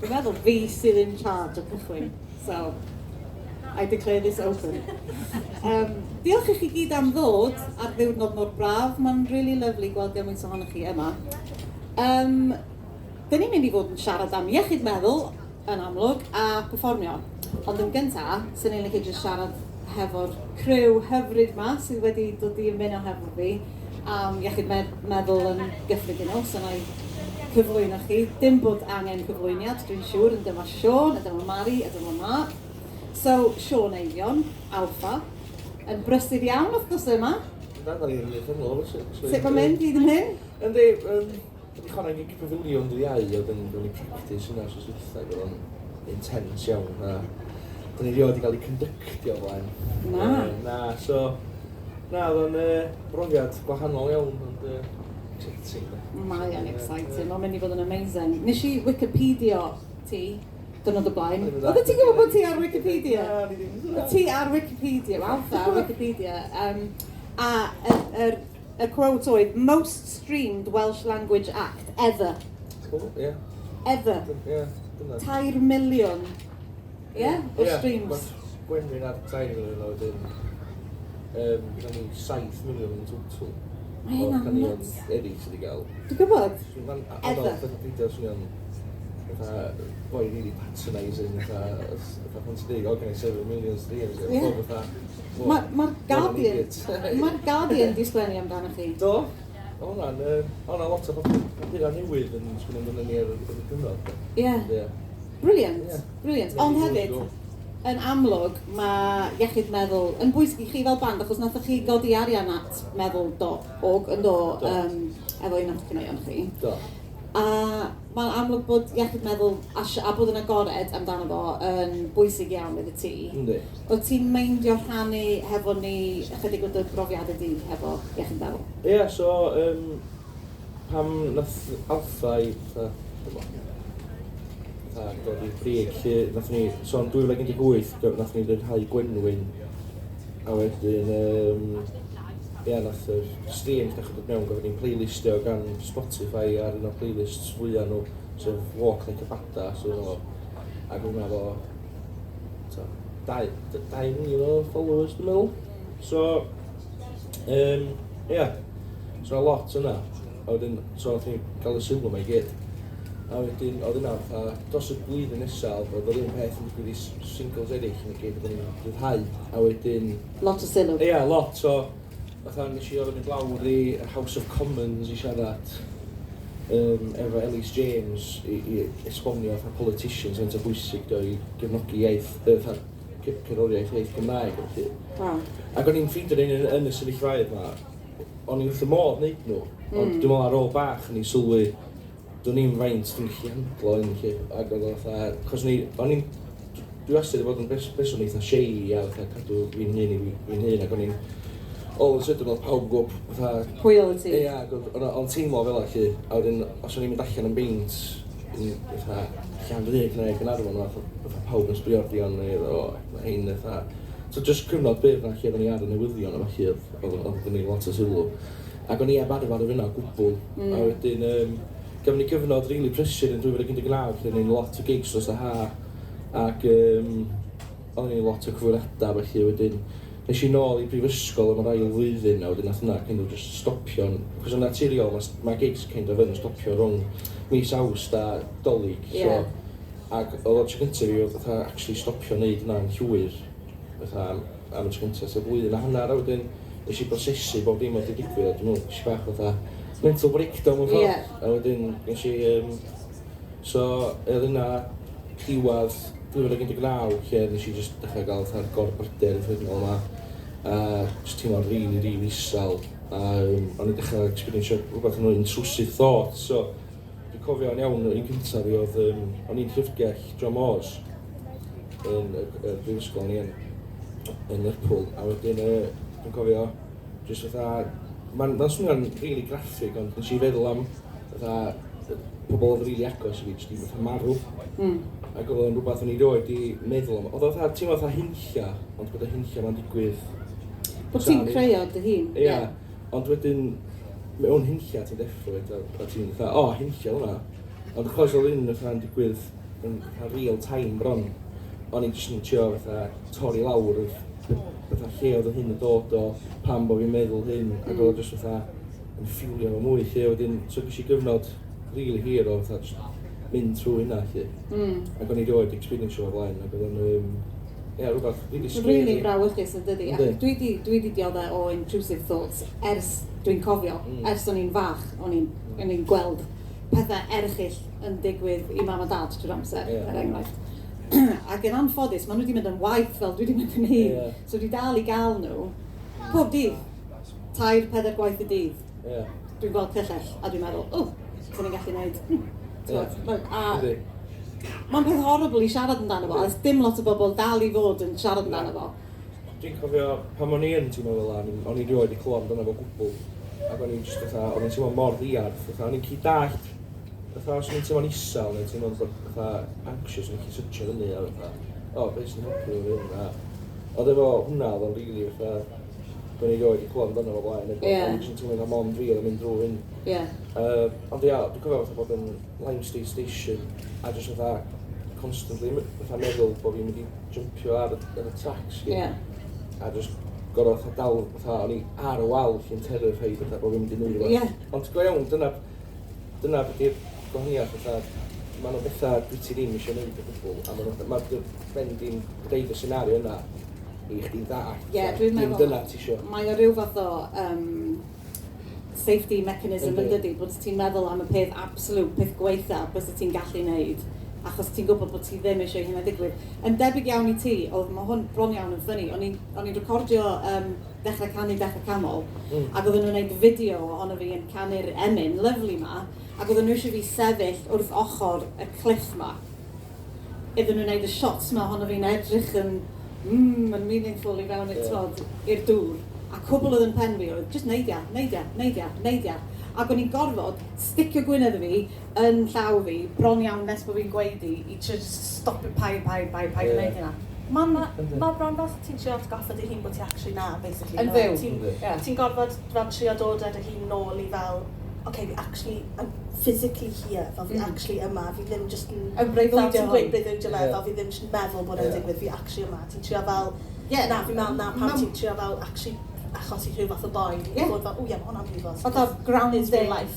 Dwi'n meddwl fi sydd in charge o cychwyn. So, I declare this open. Diolch i chi gyd am ddod ar ddiwrnod mor braf. Mae'n really lovely gweld gymaint ohonoch chi yma. Dyn ni'n mynd i fod yn siarad am Iechyd Meddwl, yn amlwg, a perfformio. Ond yn gyntaf, sy'n ni'n licio jyst siarad hefo'r criw hyfryd ma sydd wedi dod i ymuno hefo fi am Iechyd Meddwl yn gyffredinol, so na i cyflwyno chi. Dim bod angen cyflwyniad, dwi'n siŵr, yn dyma Siôn, a dyma Parry, a dyma Marc. So, Siôn Eifion, Alpha, yn brysur iawn wrth gwrs yma. Na, da ni'n mynd yn ôl. Sut mae'n mynd hyd yn hyn? Yndi, wedi chwarae gig Perfformio yn ddiau, oedd yn practis yna, so sydd o'n intense iawn. Da ni rioed i gael ei conductio flaen. Na, oedd o'n brofiad gwahanol iawn, ond exciting. Mae'n exciting, mae'n mynd i fod yn amazing. Nes i Wikipedia ti, dynod o blaen. Oedde ti'n gwybod bod ti ar Wikipedia? Na, ni ddim. Ti ar Wikipedia, Alpha ar Wikipedia. Y quote oedd, most streamed Welsh language act ever. Cool, ie. Ever. Ie, dyna. 2 miliwn. Ie? O streams. Gwenllian ar 2 miliwn oedd yn... Gan ni 7 miliwn yn total. Mae hynna'n nuts. Eraill wedi gael. Dwi'n gwybod? Ever. Dwi'n swnio'n... Boi really patronising, pan ti'n dweud, o, gen i 7 million streams. Mae'r Guardian di sgwennu amdano chi. Do. O'na lot o papurau newydd yn sgwennu amdano ni ar y cyfnod. Ie. Brilliant. Ond hefyd, yn amlwg, mae Iechyd Meddwl yn bwysig i chi fel band, achos nathoch chi godi arian at meddwl.org, yn do, efo un o'ch cyneuon chi. Do. A mae'n amlwg bod Iechyd Meddwl a bod yn agored amdano fo yn bwysig iawn iddo ti. Yndi. Wyt ti'n meindio rhannu hefo ni ychydig o dy brofiadau di hefo Iechyd Meddwl? Ie, so, pam nath Alpha i dod i'r brig, lle nath ni, so yn 2018, nath ni dynhau Gwenllian, a wedyn, nath yr streams dechrau dod mewn, gofyn ni'n playlistio gan Spotify ar un o'r playlists fwyaf nhw, sef Walk Like a Badass, ac hwnna fo 2,000 o followers, dwi'n meddwl. So, so lot yna. A wedyn, so nath ni gael y sylw yma i gyd. A wedyn, oedd yna fatha, dros y blwyddyn nesaf, oedd yr un peth yn digwydd i singles eraill yn y gyd, oedd ni'n rhyddhau. A wedyn... Lot o sylw. Ie, lot, so... Fatha nes i oedd yn mynd lawr i House of Commons i siarad efo Ellis James i esbonio fatha politicians yn bwysig do i gefnogi iaith, cerddoriaeth iaith Gymraeg. Ac o'n i'n ffeindio yn y sefyllfaoedd yma, o'n i'n wrth y modd wneud nhw, ond dwi'n meddwl ar ôl bach yn ei sylwi, do'n i'n faint dwi'n gallu handlo yn lle, ac oedd fatha, chos dwi wastad i fod yn person eitha shei a cadw fi'n hyn ac o'n i'n all of a sudden oedd pawb gwb fatha... Hwyl ti? Ie, ond teimlo fel allu, a wedyn os o'n i'n mynd allan yn beint, fatha Llanrug neu Gynarfon, fatha pawb yn sbio ar dion neu hyn fatha. So just cyfnod byr na lle oedden ni ar y newyddion yma lle oedd ni lot o sylw. Ac o'n i ar y fyna gwbl, a wedyn gafon ni gyfnod rili prysur yn 2019 lle ni'n lot o gigs dros y ha, ac oedd ni'n lot o cyfwyrada felly wedyn. Nes i nôl i brifysgol am yr ail flwyddyn a wedyn nath hwnna kind of just stopio, cos yn naturiol mae gigs kind of yn stopio rhwng mis Awst a Dolig. So, ac oedd o'r tro gyntaf fi oedd fatha actually stopio wneud hwnna'n llwyr fatha am y tro gyntaf sef blwyddyn a hanner a wedyn nes i brosesu bob dim oedd i digwydd a dwi'n meddwl nes i bach fatha mental breakdown mewn ffordd a wedyn nes i so oedd yna diwedd 2019 lle nes i just dechrau gael fatha'r gorbryder yn ffynol yma a just teimlo'n rili isel a o'n i'n dechrau experience rhywbeth yn o'r intrusive thoughts so dwi'n cofio yn iawn un cyntaf fi oedd o'n i'n llyfrgell John Moores yn y brifysgol ni yn Lerpwl a wedyn dwi'n cofio just fatha ma'n swnio'n rili graffig ond nes i feddwl am fatha pobl oedd rili agos i fi jyst i fatha marw ac oedd o'n rhywbeth o'n i roed i meddwl am. Oedd o'n teimlo fatha hinlla, ond bod y hinlla ma'n digwydd... Bod ti'n creu o dy hun? Ie, ond wedyn mewn hinlla ti'n deffro a ti'n fatha, o, hinlla hwnna. Ond chos oedd un fatha'n digwydd yn real time bron. O'n i jyst yn trio fatha torri lawr fatha lle oedd hyn yn dod o pam bod fi'n meddwl hyn ac oedd o jyst fatha yn ffiwlio fo mwy lle wedyn so gys i gyfnod really hir o fatha jyst mynd trwy hynna lle. Ac o'n i rioed experience o'r blaen ac oedd o'n rhywbeth really scary. Really brawychus yn dydi. Dwi di dioddau o intrusive thoughts ers dwi'n cofio, ers o'n i'n fach, o'n i'n gweld pethau erchill yn digwydd i mam a dad drwy'r amser, enghraifft. Ac yn anffodus, maen nhw wedi mynd yn waith fel dwi wedi mynd yn hun. So dwi dal i gael nhw pob dydd, 3-4 gwaith y dydd. Dwi'n gweld cyllell a dwi'n meddwl, sy'n ni'n gallu gwneud. Mae'n peth horrible i siarad amdano fo, a dim lot o bobl dal i fod yn siarad amdano fo. Dwi'n cofio, pan o'n i yn teimlo fel yna, o'n i rioed i clywed amdano fo gwbl. Ac o'n i'n teimlo mor ddiarth, o'n i'n cyd dallt. Os o'n i'n teimlo'n isel, neu teimlo'n anxious, o'n i'n cyd sytio fyny, a beth sy'n helpu fi hynna. Oedd efo hwnna, oedd o'n rili o'n i rioed i clywed amdano fo blaen. O'n i'n teimlo'n cael mond fi oedd yn mynd drwy hyn. Ond dwi'n cofio bod yn Limestone Station, a jyst constantly meddwl bod fi'n mynd i jumpio ar y tracks. A jyst gorau dal, o'n i ar y wal lle'n terrified bod fi'n mynd i nwy fo. Ond go iawn, dyna beth gwahaniaeth, maen nhw'n bethau dwi ti ddim eisiau gwneud o gwbl, a mae'r ben di'n gwneud y senario yna i chdi dda. Dwi'n meddwl, mae o ryw fath o safety mechanism yn dydi, bod ti'n meddwl am y peth absolute, peth gweitha, beth ti'n gallu wneud, achos ti'n gwybod bod ti ddim eisiau hynna digwydd. Yn debyg iawn i ti, mae hwn bron iawn yn ffynnu, o'n i'n recordio dechrau canu dechrau camol, ac oedden nhw'n gwneud fideo ohono fi yn canu'r emyn, lyflu ma, ac oedden nhw eisiau fi sefyll wrth ochr y cliff ma. Iddyn nhw'n gwneud y shots ma ohono fi'n edrych yn meaningful i fewn i'r dŵr. A cwbl oedd yn pen fi oedd, just neidia. Ac o'n i'n gorfod sticio gwynedd fi yn llaw fi, bron iawn nes bod fi'n gweidi, i just stopio paid gwneud hynna. Mae bron fath ti'n trio atgoffa dy hun bod ti actually na, basically. Yn fyw. Ti'n gorfod fel trio dod ar dy hun nôl i fel, fi actually, I'm physically here, fel fi actually yma, fi ddim just yn... breuddwydio hwn. Fel fi ddim just yn meddwl bod yn digwydd, fi actually yma. Ti'n trio fel, na, fi'n meddwl na pam ti'n trio fel actually achos i rhyw fath o boen, i fod fel, mae hwnna'n brifos. Oedd o grounding,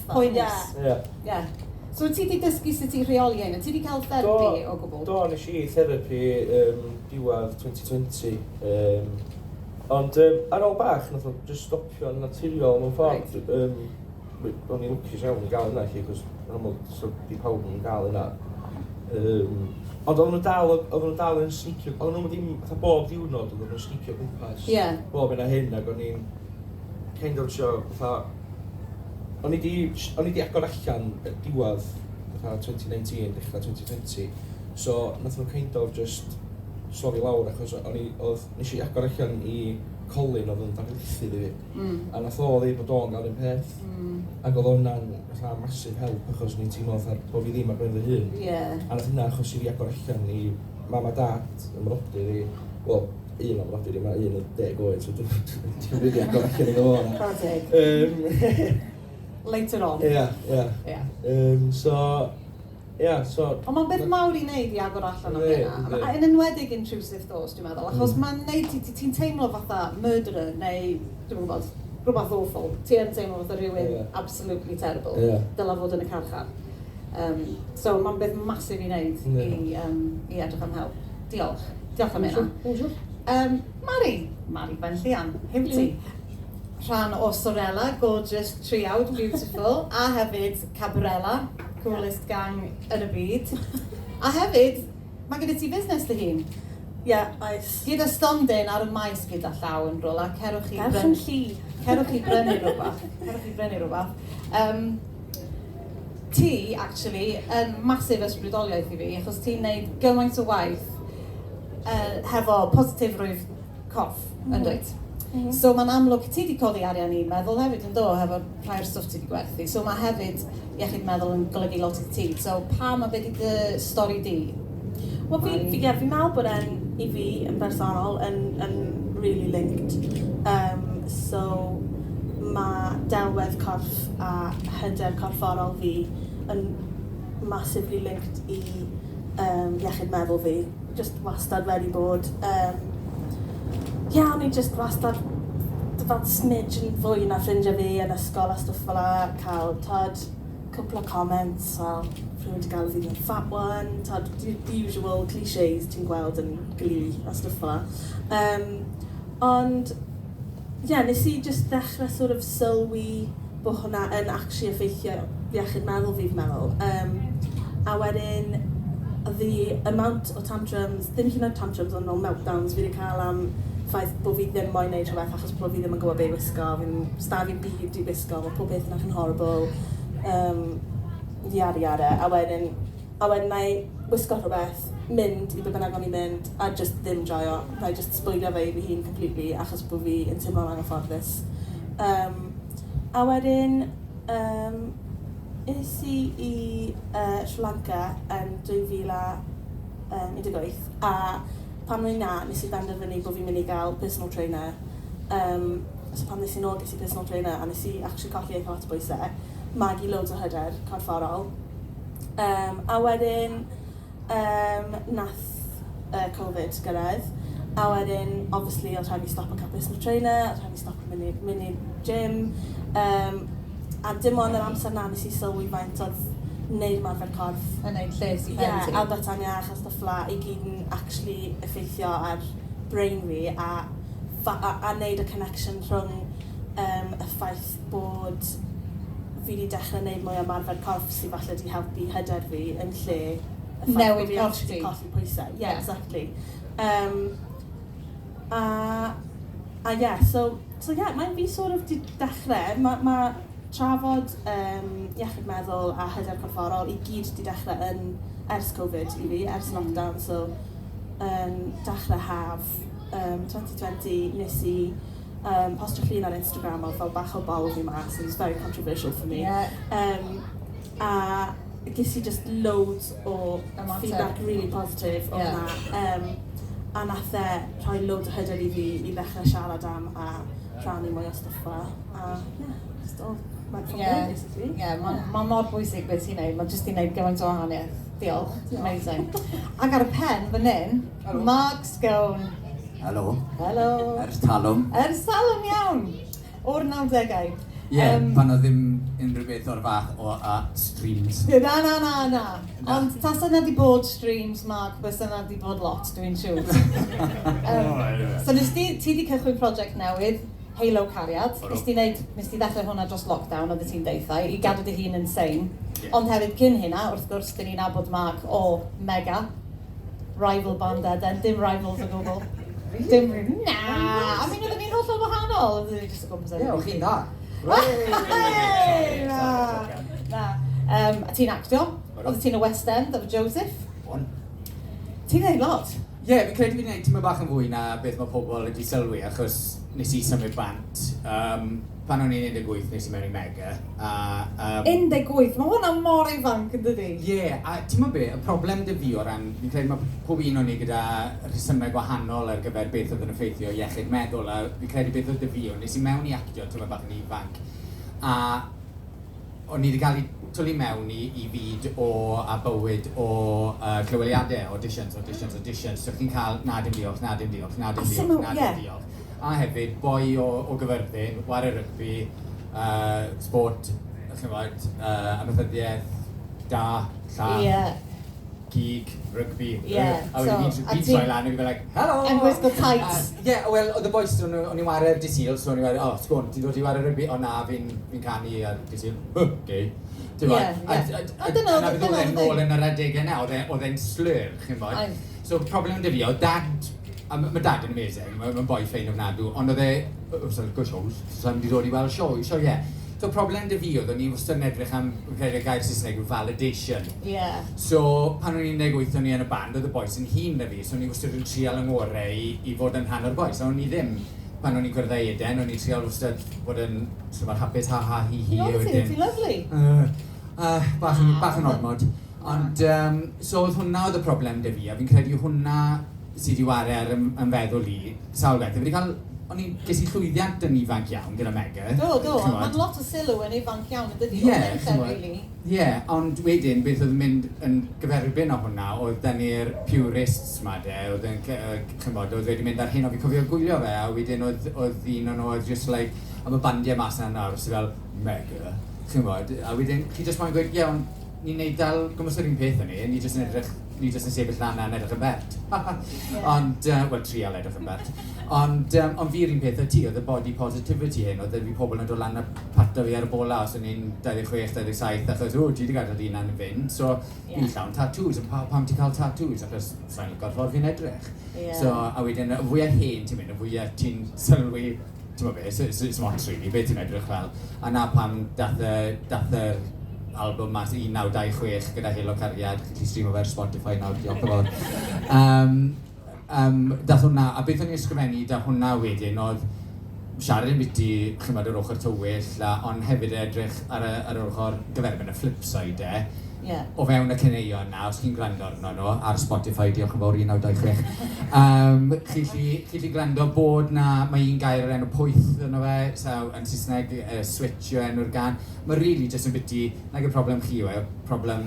poenus. So ti wedi dysgu sut ti rheoli hyn? Ti wedi cael therapi o gwbl? Do, nes i therapi diwedd 2020. Ond ar ôl bach, nath o just stopio'n naturiol mewn ffordd. O'n i'n lwcus iawn i gael yna, achos di pawb yn gael yna. Ond oedden nhw dal yn sneakio, oedden nhw ddim, fatha bob diwrnod, oedden nhw'n sneakio gwmpas. Bob yna hyn, ac o'n i'n kind of sio, fatha, o'n i di agor allan diwedd, fatha 2019, dechrau 2020, so nath nhw kind of just slofi lawr, achos nes i agor allan i Colin oedd yn darlithydd i fi. A nath o ddeud bod o'n gael un peth. Ac oedd hwnna'n massive help achos ni'n teimlo bod fi ddim ar ben fy hun. A nath hynna achos i fi agor allan i mam a dad ymrodyr i, wel, un ymrodyr i, mae un yn 10 oed, so dwi'n rili agor allan i ddod o'na. Cardig. Later on. Ond mae'n beth mawr i wneud i agor allan o hynna. Yn enwedig intrusive thoughts, dwi'n meddwl, achos mae'n wneud ti'n teimlo fatha murderer neu, dwi'n gwybod, rhywbeth awful. Ti yn teimlo fatha rhywun absolutely terrible, dyla fod yn y carchar. So mae'n beth masif i wneud i edrych am help. Diolch am hynna. Mari Gwenllian, hyw ti. Rhan o Sorella, gorgeous, triawd, beautiful, a hefyd Cabrella, coolest gang yn y byd. A hefyd, mae gyda ti busnes dy hun. Oes. Gyda stondin ar y maes gyda llaw yn rôl, a cerwch chi brynu rhywbeth. Ti, actually, yn masif ysbrydoliaeth i fi, achos ti'n neud gymaint o waith hefo positifrwydd corff, yn dweud. So mae'n amlwg, ti wedi codi arian i meddwl hefyd yn do, hefo rhai'r stwff ti wedi gwerthu. So mae hefyd Iechyd Meddwl yn golygu lot i ti. So pa mae beth i dy stori di? Wel, fi'n meddwl bod i fi yn bersonol yn really linked. So mae delwedd corff a hyder corfforol fi yn massively linked i iechyd meddwl fi. Just wastad wedi bod. O'n i just wastad fel smidge yn fwy na ffrindiau fi yn ysgol a stwff fel la, cael cwpl o comments, fel rhywun wedi gael fi yn fat one, the usual clichés ti'n gweld yn gli a stwff fel la. Ond, nes i just dechrau sort of sylwi bod hwnna yn actually effeithio iechyd meddwl fi'n meddwl. A wedyn, the amount o tantrums, ddim hyn o tantrums ond o meltdowns fi wedi cael am ffaith bod fi ddim moyn neud rhywbeth achos bod fi ddim yn gwybod be i wisgo, fi'n stafi'n byd i wisgo, mae pob beth yn eich yn horrible, yada. A wedyn na i wisgo rhywbeth, mynd i be bynnag o'n i mynd, a just ddim joio, na i just sbwylio fe i fi hun completely achos bod fi yn teimlo'n anghyfforddus. A wedyn, es i Sri Lanka yn 2018 a pan o'n i na, nes i benderfynu bod fi'n mynd i gael personal trainer. So pan nes i nôl ges i personal trainer a nes i actually colli eich lot o bwysau, magu loads o hyder corfforol. A wedyn nath Covid gyrraedd. A wedyn, obviously, oedd rhaid fi stop yn cael personal trainer, oedd rhaid fi stop yn mynd i gym. A dim ond yr amser na nes i sylwi faint oedd wneud ymarfer corff. Yn neud lles i pen ti. Albert Aniach a stwff la i gyd yn actually effeithio ar brain fi a wneud y connection rhwng y ffaith bod fi wedi dechrau wneud mwy o ymarfer corff sydd falle wedi helpu hyder fi yn lle y ffaith bod fi actually colli pwysau. Yeah, exactly. Mae'n fi sort of di dechrau, mae trafod iechyd meddwl a hyder corfforol i gyd di dechrau ers Covid i fi, ers lockdown, so dechrau haf 2020 nes i postio llun ar Instagram o fel bach o bol fi mas, and it's very controversial for me. A ges i just loads o feedback really positive o hwnna. A nath rhoi loads o hyder i fi i ddechrau siarad am a rhannu mwy o stwff fel. A just all went from there, basically. Mae'n mor bwysig beth ti'n neud, mae'n jyst i'n neud gymaint o wahaniaeth. Diolch, amazing. Ac ar y pen fan hyn, Marc Skone. Helo. Helo. Ers talwm. Ers talwm iawn. O'r 90au. Pan o ddim unrhyw beth o'r fath o streams. Na. Ond tas yna di bod streams, Marc, bys yna di bod lot, dwi'n siŵr. So ti di cychwyn prosiect newydd, Halo Cariad. Nes ti ddechrau hwnna dros lockdown, oedd ti'n deithau, i gadw dy hun yn sein. Ond hefyd cyn hynna, wrth gwrs, dyn ni'n abod Marc o Mega, rival band eden, dim rivals o gwbl. Na! I mean, oedden ni'n hollol wahanol, oedden ni jyst o gwmpas. O'ch chi'n da. Na. A ti'n actio? Oedd ti'n y West End efo Joseph? Ti'n neud lot? Fi'n credu fi'n neud ti'n bach yn fwy na beth mae pobl wedi sylwi, achos nes i symud bant. Pan o'n i'n 18 nes i mewn i Mega. 18? Mae hwnna mor ifanc yn dydi? A ti'n meddwl be, y problem dy fi o ran, fi'n credu mae pob un o'n i gyda rhesymau gwahanol ar gyfer beth oedd yn effeithio iechyd meddwl, a fi'n credu beth oedd dy fi o, nes i mewn i actio, ti'n meddwl bach yn ifanc. A o'n i wedi cael ei twlu mewn i fyd a bywyd o clyweliadau, auditions. So chi'n cael na dim diolch. A hefyd, boi o gyfyrddin, war y rygbi, sport, amethyddiaeth, da, llaw, gig, rygbi. A wedyn fi'n troi lan a fi'n like, hello! And gwisgo tights. Wel, oedd y boys, o'n i war y disil, so o'n i war, Skone, ti'n dod i war y rygbi? O na, fi'n canu ar disil. Gay. A dyna beth oedd e'n ôl yn yr adegau na, oedd e'n slur, chi'n bod. So, problem dy fi, oedd dad, a mae dad yn amazing, mae'n boi ffein ofnadw, ond oedd go shows, so am di dod i weld show, So, problem dy fi oedd, o'n i wastad yn edrych am, y gair Saesneg, validation. So, pan o'n i'n 18 o'n i yn y band, oedd y boys yn hun na fi, so o'n i wastad yn trial yng ngorau i fod yn rhan o'r boys, a o'n i ddim. Pan o'n i'n gwrdd Eden, o'n i'n trial wastad fod yn hapus, ha, hi. Ti'n lovely. Bach yn ormod. Ond, so oedd hwnna oedd y problem dy fi, a fi'n credu hwnna sydd wedi wario ar ym feddwl i, sawl beth. Fi wedi cael ges i llwyddiant yn ifanc iawn gyda Mega. Do, mae'n lot o sylw yn ifanc iawn yn dydi. Ie, ond wedyn beth oedd yn mynd yn gyferbyn o hwnna, oedd da ni'r purists ma de, oedd wedi mynd ar hyn o fi cofio gwylio fe, a wedyn oedd un o'n oedd just like, am y bandiau mas yna nawr, sydd fel Mega, a wedyn chi jyst moyn gweud, iawn, ni'n neud dal gwmwys yr un peth yn ni jyst yn edrych, ni jyst yn sefyll lan yn edrych yn bert. Ond, wel, trial edrych yn bert. Ond fi'r un peth o ti, oedd y body positivity hyn, oedd fi pobl yn dod lan y pato fi ar y bola, os o'n i'n 26, 27, achos, ti wedi gadael un yn fynd, so fi'n llawn tattoos, pam ti cael tattoos, achos sa'n gorfod fi'n edrych. So, a wedyn, y fwyaf hen ti'n mynd, y fwyaf ti'n sylwi, ti'n mo be, it's not really, beth ti'n edrych fel. A na pam dath yr album mas 1926 gyda Helo Cariad, chi streamo fe'r Spotify nawr, diolch yn fawr. Dath hwnna, a beth o'n i'n ysgrifennu, dath hwnna wedyn oedd siarad yn biti, chymod, yr ochr tywyll, ond hefyd edrych ar yr ochr gyferbyn y flipside o fewn y cyneuon na, os chi'n gwrando arno nhw, ar Spotify, diolch yn fawr 1926. Chi gwrando bod na, mae un gair yr enw pwyth yno fe, yn Saesneg, switch o enw'r gan. Mae really jyst yn biti, nag y problem chi yw problem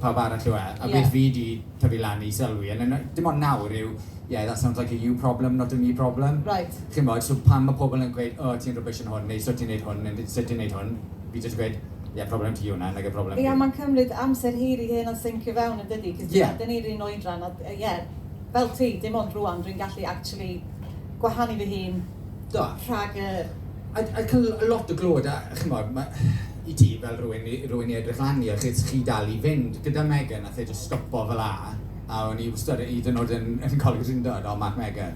pawb arall yw a beth fi di tyfu lan i sylwi. Dim ond nawr yw, that sounds like a you problem, not a me problem. Right. Chi'n bod, so pan mae pobl yn gweud, ti'n rybys yn hwn, neu so ti'n neud hwn, neu so ti'n neud hwn, fi jyst gweud, problem ti hwnna, nag y problem ti. Mae'n cymryd amser hir i hyn o syncio fewn yn dydi, cos dyn ni'r un oedran, fel ti, dim ond rwan, dwi'n gallu actually gwahanu fy hun rhag y... A cael lot o glod, a chymod, i ti fel rhywun i edrych lan i, achos chi dal i fynd gyda Megan, nath e just stopo fel a o'n i wastad i dynod yn coleg sy'n dod, Marc Mega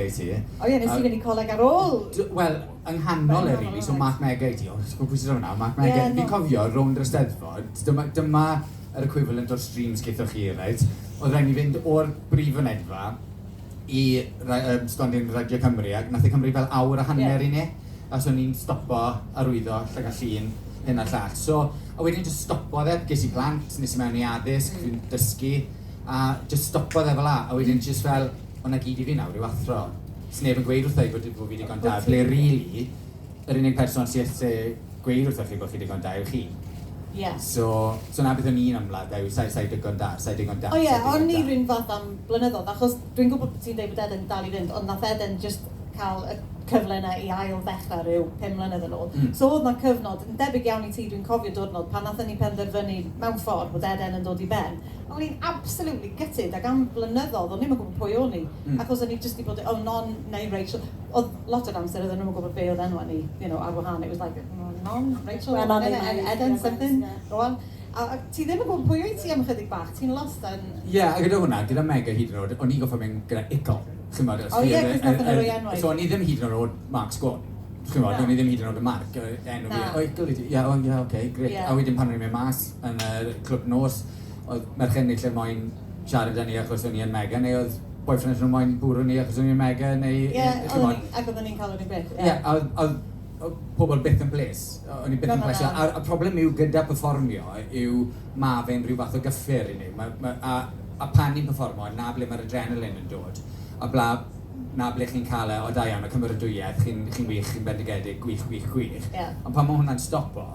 i ti. Nes i fynd i coleg ar ôl? Wel, yng nghanol really, so Marc Mega i ti, pwysig hwnna, Marc Mega, fi'n cofio rownd yr Eisteddfod, dyma yr equivalent o'r streams geithoch chi, right? Oedd rhaid ni fynd o'r brif fynedfa i stondin Radio Cymru, ac nath e Cymru fel awr a hanner i ni, a so ni'n stopo arwyddo, llag a llun, hyn a llall. So, a wedyn just stopodd e, ges i plant, nes i mewn i addysg, fi'n dysgu, a just stopodd e fel a wedyn just fel, o'na gyd i fi nawr i'w athro. Sneb yn gweud wrthau bod fi digon da, ble really, yr unig person sy'n gweud wrthau chi bod chi digon da yw chi. So na beth o'n i'n ymladd yw, sa'i digon da. O'n i rhywun fath am blynyddoedd, achos dwi'n gwybod bod ti'n dweud bod Eden dal i fynd, ond nath Eden just cael y cyfle yna i ail ddechrau rhyw 5 mlynedd yn ôl. So oedd na cyfnod, yn debyg iawn i ti, dwi'n cofio diwrnod, pan nath ni penderfynu mewn ffordd bod Eden yn dod i ben. O'n i'n absolutely gutted, ac am blynyddoedd, o'n i'n gwybod pwy o'n i. Achos o'n i jyst i bod, Non neu Rachel. Oedd lot o'r amser, oedden nhw'n gwybod be oedd enw ni, ar wahân. It was like, Non, Rachel, Eden, something, rwan. A ti ddim yn gwybod pwy o'i ti am chydig bach, ti'n lost yn... A gyda hwnna, gyda Mega hyd yn oed, o'n i'n goffa mynd gyda Ical. Cos nath yn roi enwau. So o'n i ddim hyd yn oed Marc Skone. O'n i ddim hyd yn oed y Marc, enw fi. O, Ical i ti? Oce, gret. A wedyn pan o'n i'n mynd mas yn y clwb nos, oedd merchen ni lle moyn siarad â ni achos o'n i yn Mega, neu oedd boyfriend nhw'n moyn bwrw ni achos o'n i yn Mega, neu... Ac oedden ni'n cael yr un beth. Oedd pobl byth yn bles. O'n i byth yn bles. A problem yw gyda perfformio yw ma fe'n rhyw fath o gyffur i ni. A pan ni'n perfformio, na ble mae'r adrenalin yn dod. A na ble chi'n cael o da iawn, a cymeradwyaeth, chi'n wych, chi'n bendigedig, gwych. Ond pan mae hwnna'n stopo,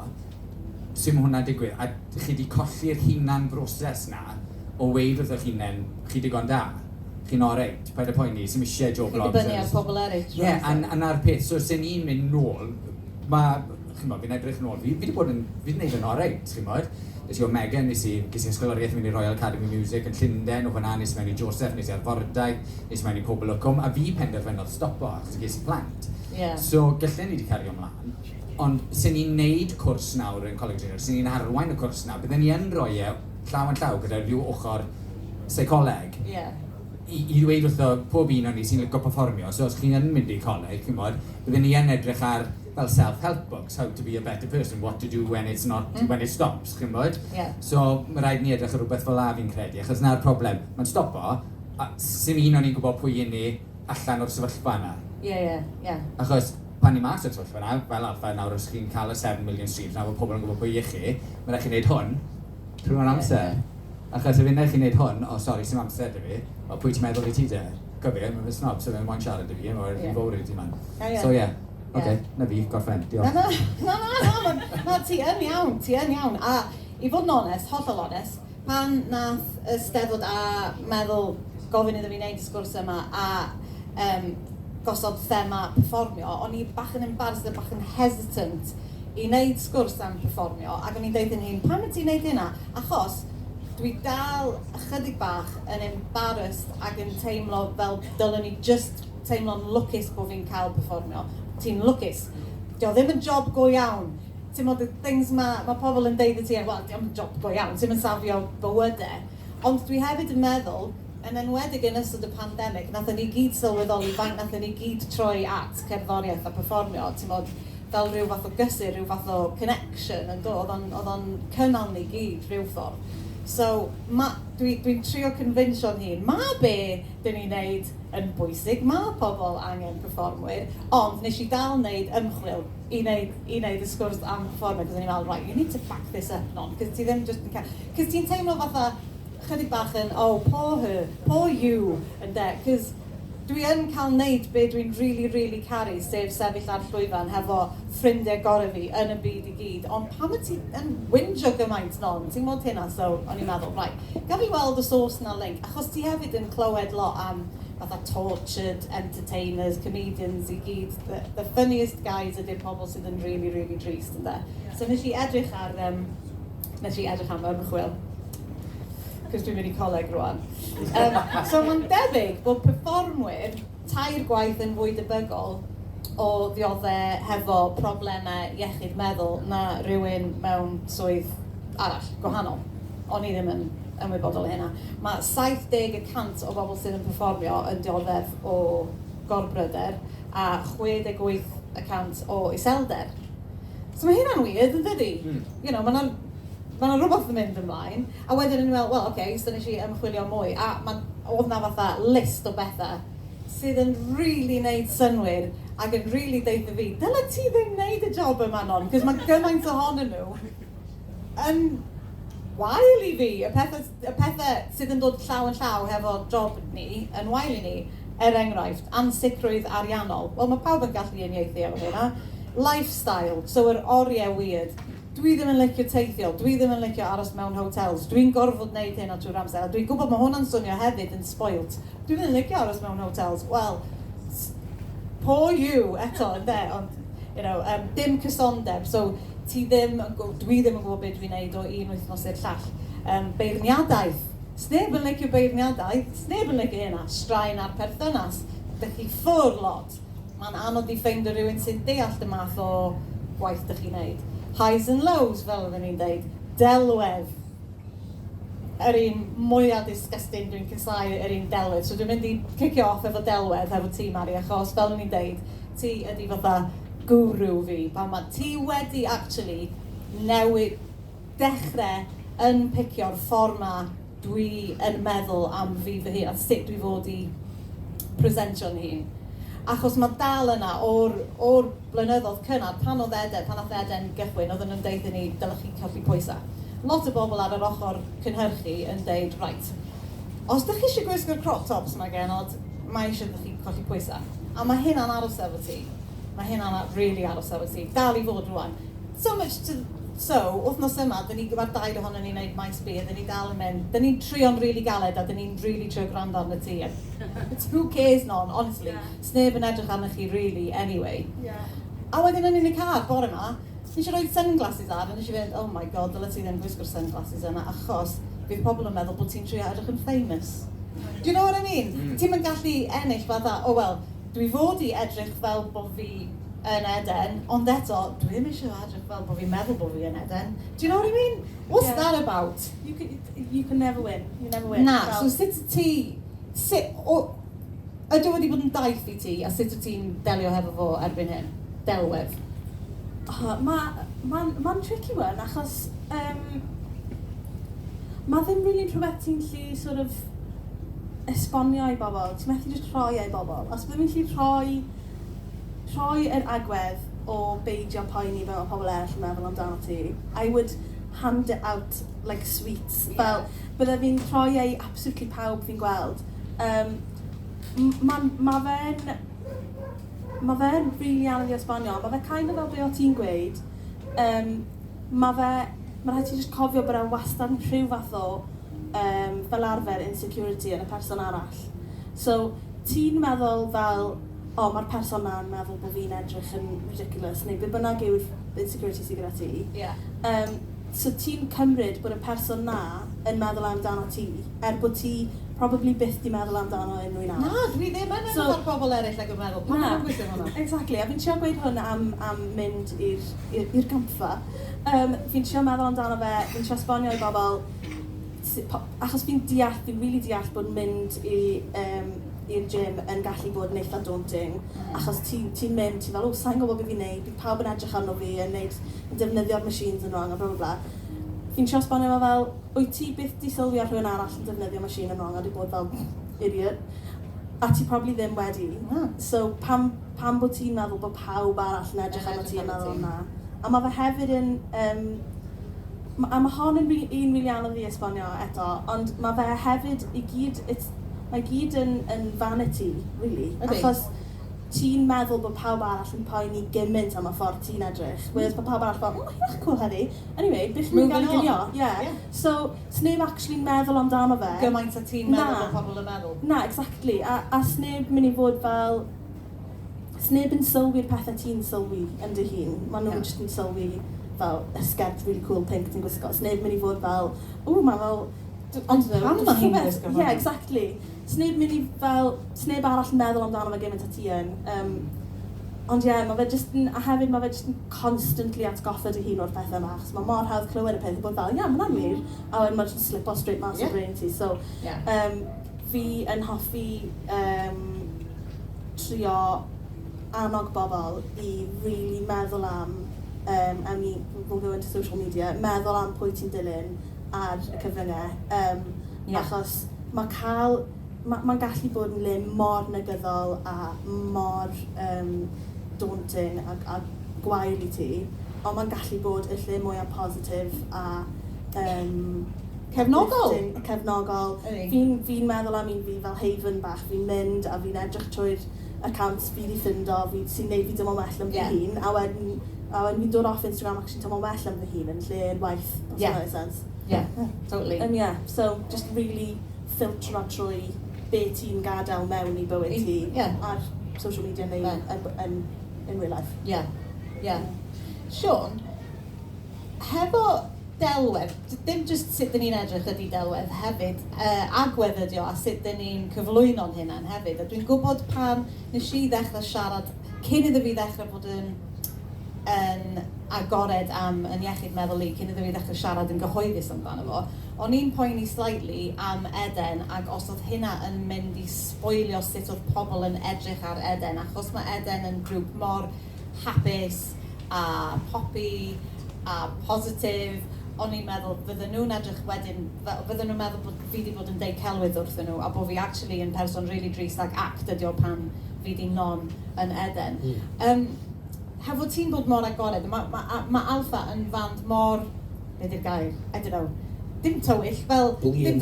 sy'n mae hwnna'n digwydd, a chi wedi colli'r hunan broses na o weid wrth eich hunain, chi digon da. Chi'n oreit, paid y poeni, sy'n eisiau Joe Blogs. Chi di bynnu ar pobl eraill. A na'r peth, so sy'n ni'n mynd nôl, fi'n edrych nôl, fi wedi bod yn neud yn oreit, chi'n bod. Nes i o Megan, nes i ysgoloriaeth mynd i Royal Academy Music yn Llundain, o fanna nes i mewn i Joseph, nes i ar Fordau, nes i mewn i Pobl o Cwm, a fi penderfynodd stopo, achos ges i plant. So, gyllen ni wedi cario ymlaen, ond sy'n ni'n neud cwrs nawr yn Coleg Junior, sy'n ni'n arwain y cwrs nawr, bydden ni yn rhoi llaw yn llaw gyda rhyw ochr seicoleg, i ddweud wrtho pob un o'n ni sy'n licio perfformio, so os chi'n mynd i coleg, chi'n bod, bydden ni yn edrych ar fel self-help books, how to be a better person, what to do when it's not, when it stops, chi'n bod? So, mae rhaid ni edrych ar rhywbeth fel la fi'n credu, achos na'r problem, mae'n stopo, a sy'n un o'n i'n gwybod pwy un ni allan o'r sefyllfa yna. Achos, pan ni mas o'r sefyllfa yna, fel alfa nawr os chi'n cael y 7 million streams, nawr mae pobl yn gwybod pwy i chi, mae'n rhaid chi'n neud hwn, trwy'n amser. Achos y funud chi'n neud hwn, sori, sy'n amser dy fi, o pwy ti'n meddwl i ti de? cyfri, mae'n snob, so fe'n moyn siarad i fi, mae'n rhy fawr i ti man. So na fi, gorffen, diolch. Na, ti yn iawn. A i fod yn onest, hollol onest, pan nath Eisteddfod a meddwl gofyn iddo fi wneud y sgwrs yma a gosod thema perfformio, o'n i bach yn embarrassed a bach yn hesitant i wneud sgwrs am perfformio, ac o'n i'n deud yn hyn, pam wyt ti'n wneud hynna? Achos dwi dal ychydig bach yn embarrassed ac yn teimlo fel dylwn ni just teimlo'n lwcus bod fi'n cael perfformio. Ti'n lwcus. Dio ddim yn job go iawn. Ti'n modd y things mae pobl yn deud i ti, wel, dio ddim yn job go iawn, ti'n mynd safio bywydau. Ond dwi hefyd yn meddwl, yn enwedig yn ystod y pandemig, nathon ni gyd sylweddoli faint nathon ni gyd troi at cerddoriaeth a perfformio, ti'n modd, fel rhyw fath o gysur, rhyw fath o connection, yn dod, oedd o'n cynnal ni gyd rhyw ffordd. So, dwi'n trio convinsio'n hun, mae be dyn ni'n neud yn bwysig, mae pobl angen perfformwyr, ond nes i dal wneud ymchwil i wneud y sgwrs am perfformio, cos o'n i'n meddwl, right, you need to back this up, non, cos ti ddim just yn cael, cos ti'n teimlo fatha, chydig bach yn, oh, poor her, poor you, yn de, cos dwi yn cael wneud be dwi'n really caru, sef sefyll ar llwyfan hefo ffrindiau gorau fi yn y byd i gyd, ond pam wyt ti'n wyndio gymaint non, ti'n modd hynna, so o'n i'n meddwl, right, gaf fi weld y source na link, achos ti hefyd yn clywed lot am fatha tortured entertainers, comedians i gyd, the funniest guys ydy'r pobl sydd yn really drist, yn de. So nes i edrych am ymchwil, cos dwi'n mynd i coleg rwan. So mae'n debyg bod perfformwyr tair gwaith yn fwy debygol o ddioddau hefo broblemau iechyd meddwl na rhywun mewn swydd arall, gwahanol. O'n i ddim yn ymwybodol hynna. Mae 70% o bobl sydd yn perfformio yn dioddef o gorbryder a 68% o iselder. So mae hynna'n weird, yn dydi? You know, Mae'n rhywbeth yn mynd ymlaen, a wedyn ni'n meddwl, wel, oce, so nes i ymchwilio mwy, a oedd na fatha list o bethau sydd yn neud synwyr ac yn deud fi, dyle ti ddim neud y job yma non, cos mae gymaint ohonyn nhw yn wael i fi, y pethau sydd yn dod llaw yn llaw hefo job ni, yn wael i ni, enghraifft, ansicrwydd ariannol. Wel, mae pawb yn gallu uniaethu efo hynna. Lifestyle, so yr oriau weird. Dwi ddim yn licio teithio, dwi ddim yn licio aros mewn hotels, dwi'n gorfod wneud hyn o trwy'r amser, a dwi'n gwybod mae hwnna'n swnio hefyd yn spoilt. Dwi ddim yn licio aros mewn hotels, wel, poor you, eto, ynddo, ond, you know, dim cysondeb, so dwi ddim yn gwybod beth dwi'n neud o un wythnos i'r llall. Beirniadaeth, sneb yn licio beirniadaeth, sneb yn licio hynna, straen ar perthynas, dych chi ffwr lot. Mae'n anodd i ffeindio rhywun sy'n deall y math o gwaith dych chi'n neud. Highs and lows, fel oedden ni'n deud, delwedd. Yr un mwyaf disgusting dwi'n cysau yr un delwedd. So dwi'n mynd i cicio off efo delwedd, efo ti, Mari, achos fel ni'n deud, ti ydi fatha guru fi. Pan mae ti wedi actually newid dechrau yn picio'r ffordd ma dwi yn meddwl am fi fy hun, a sut dwi fod i presentio'n hun. Achos mae dal yna o'r blynyddoedd cynnar, pan nath Ede'n gychwyn, oedden nhw'n deud i ni, dylech chi colli pwysau. Lot o bobl ar yr ochr cynhyrchu yn deud, right, os ydych chi eisiau gwisgo'r crop tops yma genod, mae eisiau ydych chi colli pwysau. A mae hynna'n aros efo ti. Mae hynna'n really aros efo ti. Dal i fod rwan. So, wythnos yma, mae'r dair ohonon ni'n neud maes B, dyn ni dal yn mynd, dyn ni'n trio'n really galed a dyn ni'n trio gwrando arno ti. Who cares non, honestly. Sneb yn edrych arno chi really, anyway. A wedyn yn y car, bore yma, nes i roi sunglasses ar, a nes i fynd, oh my god, dyle ti ddim gwisgo'r sunglasses yna, achos fydd pobl yn meddwl bod ti'n trio edrych yn famous. Do you know what I mean? Ti'n yn gallu ennill fatha, oh well, dwi fod i edrych fel bod fi yn Eden, ond eto, dwi ddim eisiau edrych fel bod fi'n meddwl bod fi yn Eden. Do you know what I mean? What's that about? You can never win. You never win. Na, so sut ti... Ydw wedi bod yn daith i ti, a sut ti'n delio hefo fo erbyn hyn? Delwedd? Mae'n tricky one, achos mae ddim really rhywbeth ti'n lli sort of esbonio i bobl. Ti'n methu just rhoi ei bobl. Os byddwn i'n lli rhoi yr agwedd o beidio poeni fel pobl eraill yn meddwl amdano ti, I would hand it out like sweets. Fel, bydde fi'n rhoi ei absolutely pawb fi'n gweld. Ma fe'n really anodd i esbonio. Ma fe kind of fel be o ti'n gweud. Ma rhaid ti just cofio bod e'n wastad yn rhyw fath o fel arfer insecurity yn y person arall. So, ti'n meddwl fel, mae'r person na'n meddwl bod fi'n edrych yn ridiculous, neu be bynnag yw'r insecurity sydd gyda ti. Yeah. So ti'n cymryd bod y person na yn meddwl amdano ti, bod ti probably byth di meddwl amdano unrhyw un arall. Na, dwi ddim yn meddwl ar bobl eraill ag yn meddwl. Pan mae'n gweithio hwnna? Exactly, a fi'n trio gweud hwn am mynd i'r gampfa. Fi'n trio meddwl amdano fe, fi'n trio esbonio i bobl, achos fi'n really deall bod mynd i'r gym yn gallu bod yn eitha daunting, achos ti'n mynd, ti'n fel, sa'n gwybod beth fi'n neud, bydd pawb yn edrych arno fi, yn defnyddio'r machines yn wrong, a bla bla bla. Fi'n trio esbonio fe fel, wyt ti byth di sylwi ar rhywun arall yn defnyddio machine yn wrong, a di bod fel idiot, a ti probably ddim wedi. So, pam bod ti'n meddwl bod pawb arall yn edrych arno ti yn meddwl hwnna. A mae fe hefyd yn, a mae hon yn un rili anodd i esbonio eto, ond mae fe hefyd mae gyd yn vanity, really. Achos ti'n meddwl bod pawb arall yn poeni gymaint am y ffordd ti'n edrych. Whereas bod pawb arall fel, ych cool heddi. Anyway, bych chi'n gael ginio. Yeah. So, sneb actually meddwl amdano fe. Gymaint a ti'n meddwl bod pobl yn meddwl. Na, exactly. A sneb mynd i fod fel... Sneb yn sylwi'r pethau ti'n sylwi yn dy hun. Maen nhw'n just yn sylwi fel y sgert really cool pink ti'n gwisgo. Sneb mynd i fod fel, mae fel... Ond pam mae hi'n gwisgo? Yeah, exactly. Sneb mynd i fel, sneb arall yn meddwl amdano fe gymaint a ti yn. Ond ie, mae fe just yn, a hefyd mae fe just yn constantly atgoffa dy hun o'r pethau yma, achos mae mor hawdd clywed y peth i bod fel, ie, mae'n wir, a wedyn mae'n just slip o straight mas o brain ti. So, fi yn hoffi trio annog bobl i really meddwl am, we'll go into social media, meddwl am pwy ti'n dilyn ar y cyfryngau, achos mae'n gallu bod yn le mor negyddol a mor daunting a gwael i ti, ond mae'n gallu bod y lle mwyaf positif a cefnogol. Fi'n meddwl am un fi fel haven bach, fi'n mynd a fi'n edrych trwy'r accounts fi di ffindo, sy'n neud fi dymol well am fy hun, a wedyn fi'n dod off Instagram actually dymol well am fy hun yn lle'r waith, os yna makes sense. Yeah, totally. So just really filtro trwy be ti'n gadael mewn i bywyd ti ar social media neu in real life. Yeah. Siôn, hefo delwedd, dim just sut dyn ni'n edrych ydi delwedd hefyd, agweddio a sut dyn ni'n cyflwyno'n hynna'n hefyd. A dwi'n gwybod pan nes i ddechrau siarad, cyn iddo fi ddechrau bod yn agored am yn iechyd meddwl i, cyn iddo fi ddechrau siarad yn gyhoeddus amdano fo, o'n i'n poeni slightly am Eden, ac os oedd hynna yn mynd i sboilio sut oedd pobl yn edrych ar Eden, achos mae Eden yn grŵp mor hapus a poppy a positif, o'n i'n meddwl fydden nhw'n edrych wedyn, fydden nhw'n meddwl bod fi wedi bod yn deud celwydd wrthyn nhw, a bod fi actually yn person really drist ag act ydi o pan fi di non yn Eden. Hefo ti'n bod mor agored, mae Alpha yn fand mor, be di'r gair, I don't know, dim tywyll, fel... Blin.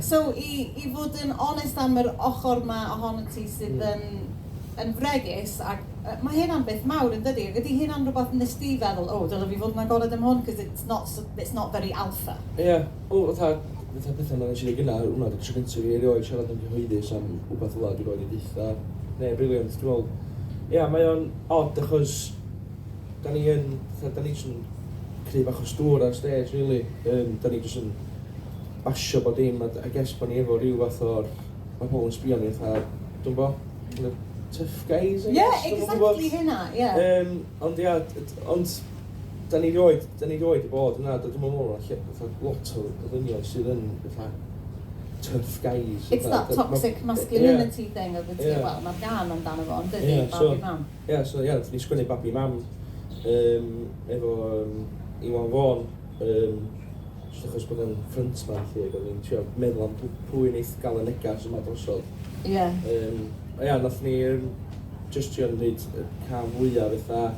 So, i fod yn honest am yr ochr ma ohono ti sydd yn fregus, ac mae hynna'n beth mawr yn dydi, ydy hynna'n rhywbeth nes di feddwl, dyle fi fod yn agored am hwn, because it's not very Alpha. Fatha pethau yna nes i ddweud gyna, hwnna dy tro gyntaf fi erioed siarad yn gyhoeddus am wbeth yla dwi'n rhoi i ddeitha. Briliant, dwi'n meddwl. Mae o'n odd achos da ni jyst yn creu bach o stŵr ar stage, really. Da ni jyst yn basio bod dim, a guess bod ni efo rhyw fath o'r... Mae pobl yn sbio ni, dwi'n bo, tough guys, I guess. Exactly hynna, Ond da ni rioed i bod yna, dwi'n meddwl lot o ddynion sydd yn tough guys. It's that toxic masculinity thing of the ti, well, mae'r gan amdano fo, ond dydi, babi mam. Ni sgwennu babi mam efo Iwan Fawn, just achos bod yn frontman lle, ac o'n i'n trio meddwl am pwy neith gael y negas yma drosodd. Nath ni just trio wneud y cam fwyaf fatha...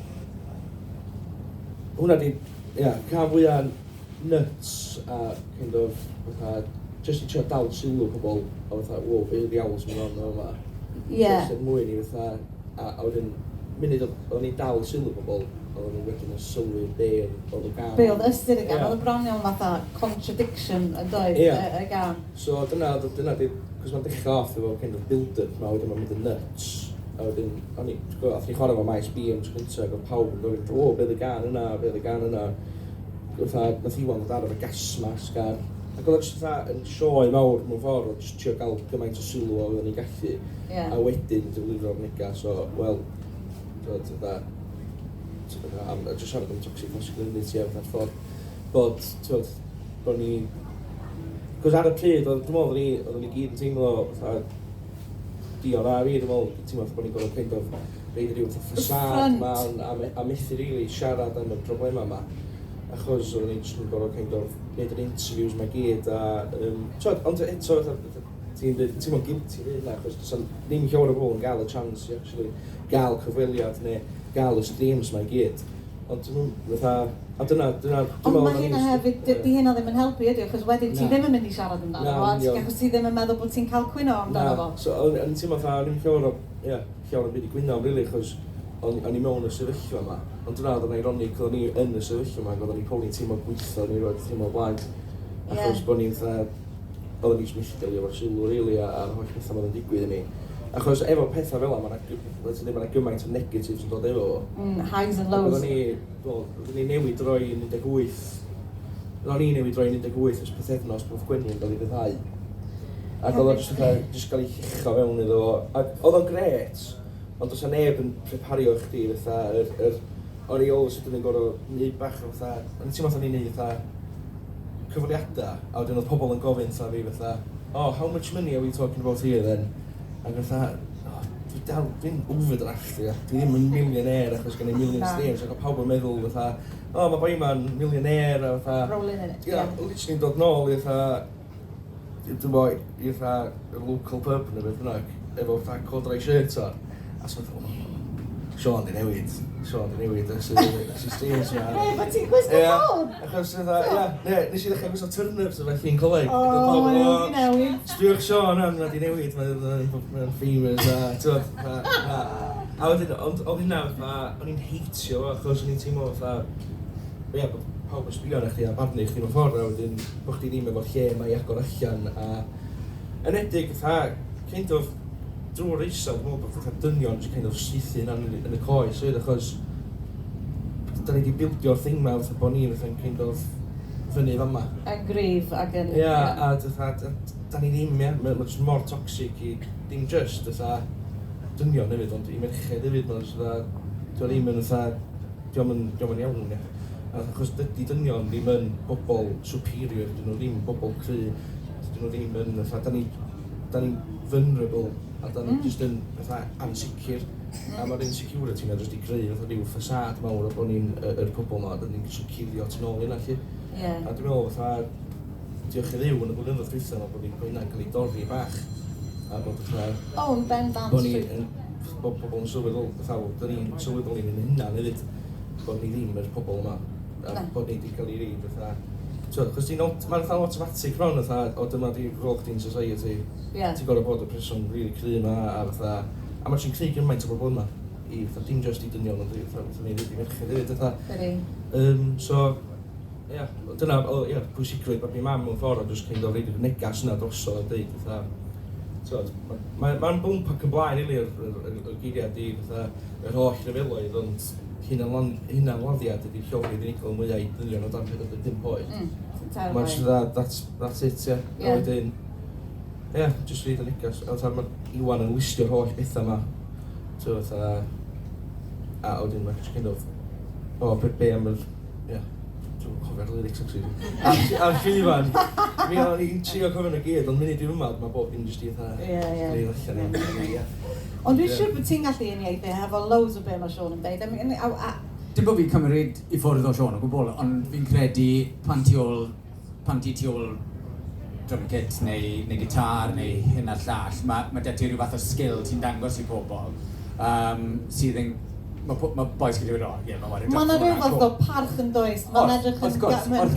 Hwna di, cam fwyaf nuts a kind of fatha just i trio dal sylw pobl, a fatha, wow, be ydi awl sy'n mynd o'n yma. Ie. Sy'n mwy ni fatha, a wedyn, munud o'n i dal sylw pobl, oedden nhw wedyn yn sylwi be oedd y gan. Be oedd ystyr y gan, oedd y bron iawn fatha contradiction yn dweud y gan. So dyna di, cos mae'n dechrau off efo kind of build-up ma, wedyn mae'n mynd yn nuts. A wedyn, ath ni chwarae efo maes B am tro gyntaf, oedd pawb yn gofyn, o, be oedd y gan yna, be oedd y gan yna. Nath Iwan ddod ar efo gas mask ar. Ac oedd jyst yn sioe mawr mewn ffordd, oedd jyst trio gael gymaint o sylw o oedden ni'n gallu. A wedyn, dylifro'r negas, so, wel, just siarad am toxic masculinity a fatha'r ffordd. Bod ni... Cos ar y pryd, dwi'n meddwl, oedden ni gyd yn teimlo, dion a fi, dwi'n meddwl, teimlo bod ni'n gorfod kind of reid rhyw ffasad ma, a methu rili siarad am y broblemau yma. Achos oedden ni'n just yn gorfod kind of neud yr interviews ma gyd, ond eto, ti'n teimlo'n guilty fi yna, achos does ddim llawer o bobl yn gael y chance i actually gael cyfweliad neu gael y streams ma gyd. Ond a dyna... Ond mae hynna hefyd, di hynna ddim yn helpu ydy, achos wedyn ti ddim yn mynd i siarad amdano fo, achos ti ddim yn meddwl bod ti'n cael cwyno amdano fo. So, o'n teimlo o'n i'n llawer o byd i gwyno, rili, achos o'n i mewn y sefyllfa yma. Ond dyna oedd yn ironic, oedd ni yn y sefyllfa yma, oedd ni probably teimlo gweithio, ni roed teimlo blaen. Achos bod ni'n oedd ni'n smithio efo'r sylw, rili, a'r holl pethau mae'n digwydd i ni. Achos efo pethau fel yma, mae'n gymaint o negatives yn dod efo. Highs and lows. Oedden ni newid roi 18. Oedden ni newid roi 18 ys pethefnos bod Gwenllian gael ei fyddhau. Ac oedd o'n just gael ei chicho fewn iddo fo. Oedd o'n gret, ond os o neb yn prepario chdi fatha, o'n i always ydyn ni'n gorfod neud bach o fatha, o'n i ti'n meddwl ni'n neud fatha cyfweliadau, a wedyn oedd pobl yn gofyn fatha fi fatha, oh, how much money are we talking about here then? Ac oedd dwi'n overdraft, dwi ddim yn millionaire achos gen i million streams, ac oedd pawb yn meddwl fatha, o, mae boi ma'n millionaire, a fatha... Rolling in it. Literally dod nôl i fatha, dwi'n boi, i fatha local pub neu beth bynnag, efo fatha codrai shirt o. A so fatha, Siôn di newid, ys y streams yma. Ma ti'n gwisgo ffôn? Achos fatha, nes i ddechrau gwisgo turnips o felly yn coleg. O, mae'n newid. Sbiwch Siôn am, na di newid, mae'n famous, a ti'n a wedyn, ond hynna, o'n i'n heitio, achos o'n i'n teimlo fatha, bod pawb yn sbio arna chdi a barnu chdi mewn ffordd, a wedyn, bod chdi ddim efo'r lle mae i agor allan, a enedig, fatha, kind of, drwy'r eisa, dwi'n meddwl bod fatha dynion jyst kind of sythu yn y coes, achos da ni wedi bildio'r thing ma fatha bod ni'n kind of fyny fama. Yn gryf ac yn... Ia, a da ni ddim, mae'n jyst mor toxic i dim just fatha dynion hefyd, ond i merched hefyd, dwi'n ddim yn fatha, dwi'n yn iawn, ia. Achos dydy dynion ddim yn bobl superior, dyn nhw ddim bobl cry, dyn nhw ddim yn fatha, da ni'n vulnerable, a da ni'n jyst yn ansicr, a mae'r insecurity yna jyst i greu rhyw ffasad mawr o bod ni'n yr pobl yma, da ni'n jyst yn cilio tu nôl yna chi. A dwi'n meddwl diolch i ddiw yn y blynyddoedd dwytha bod ni'n hynna'n cael ei dorri bach, a bod yn bendant. Bod ni'n pobl yn sylweddol, da ni'n sylweddol ni'n hynna'n hefyd, bod ni ddim yr pobl yma, a bod ni wedi cael ei reid, Chos mae'n fatha automatic bron, o dyma di rôl chdi'n society. Ti'n gorau bod y person really cry yma, a mae ti'n creu gymaint o bobl yma. Dim just i dynion, ond ni'n rhaid i merched hefyd. So, dyna, pwysigrwydd bod mi mam mewn ffordd, jyst kind of reid i'r negas yna drosodd a dweud. Mae'n bwmp ac yn blaen, y geiriad i yr holl lefeloedd, ond hunanladdiad ydy'r llofrudd unigol mwyaf i dynion o dan 45 oed. Mae'n just that's it, ia. A wedyn, just reid y negas. Mae Iwan yn listio'r holl bethau yma. A wedyn mae'n just kind of, be am yr, dwi'n cofio'r lyrics actually. A'r llwyfan, mi o'n i'n trio cofio'n y gyd, ond munud i'r ymweld, mae bob dim just i reid allan. Ond dwi'n siŵr bod ti'n gallu uniaethu hefo loads o be mae Siôn yn dweud. Dim bod fi'n cymryd i ffwrdd o Siôn o gwbl, ond fi'n credu pan ti ôl drum kit neu gitar neu hyn a'r llall, mae da ti rhyw fath o sgil ti'n dangos i pobl sydd yn mae boes gyda dweud, ie, mae wario Mae'n rhyw fath o parch yn does, mae'n edrych yn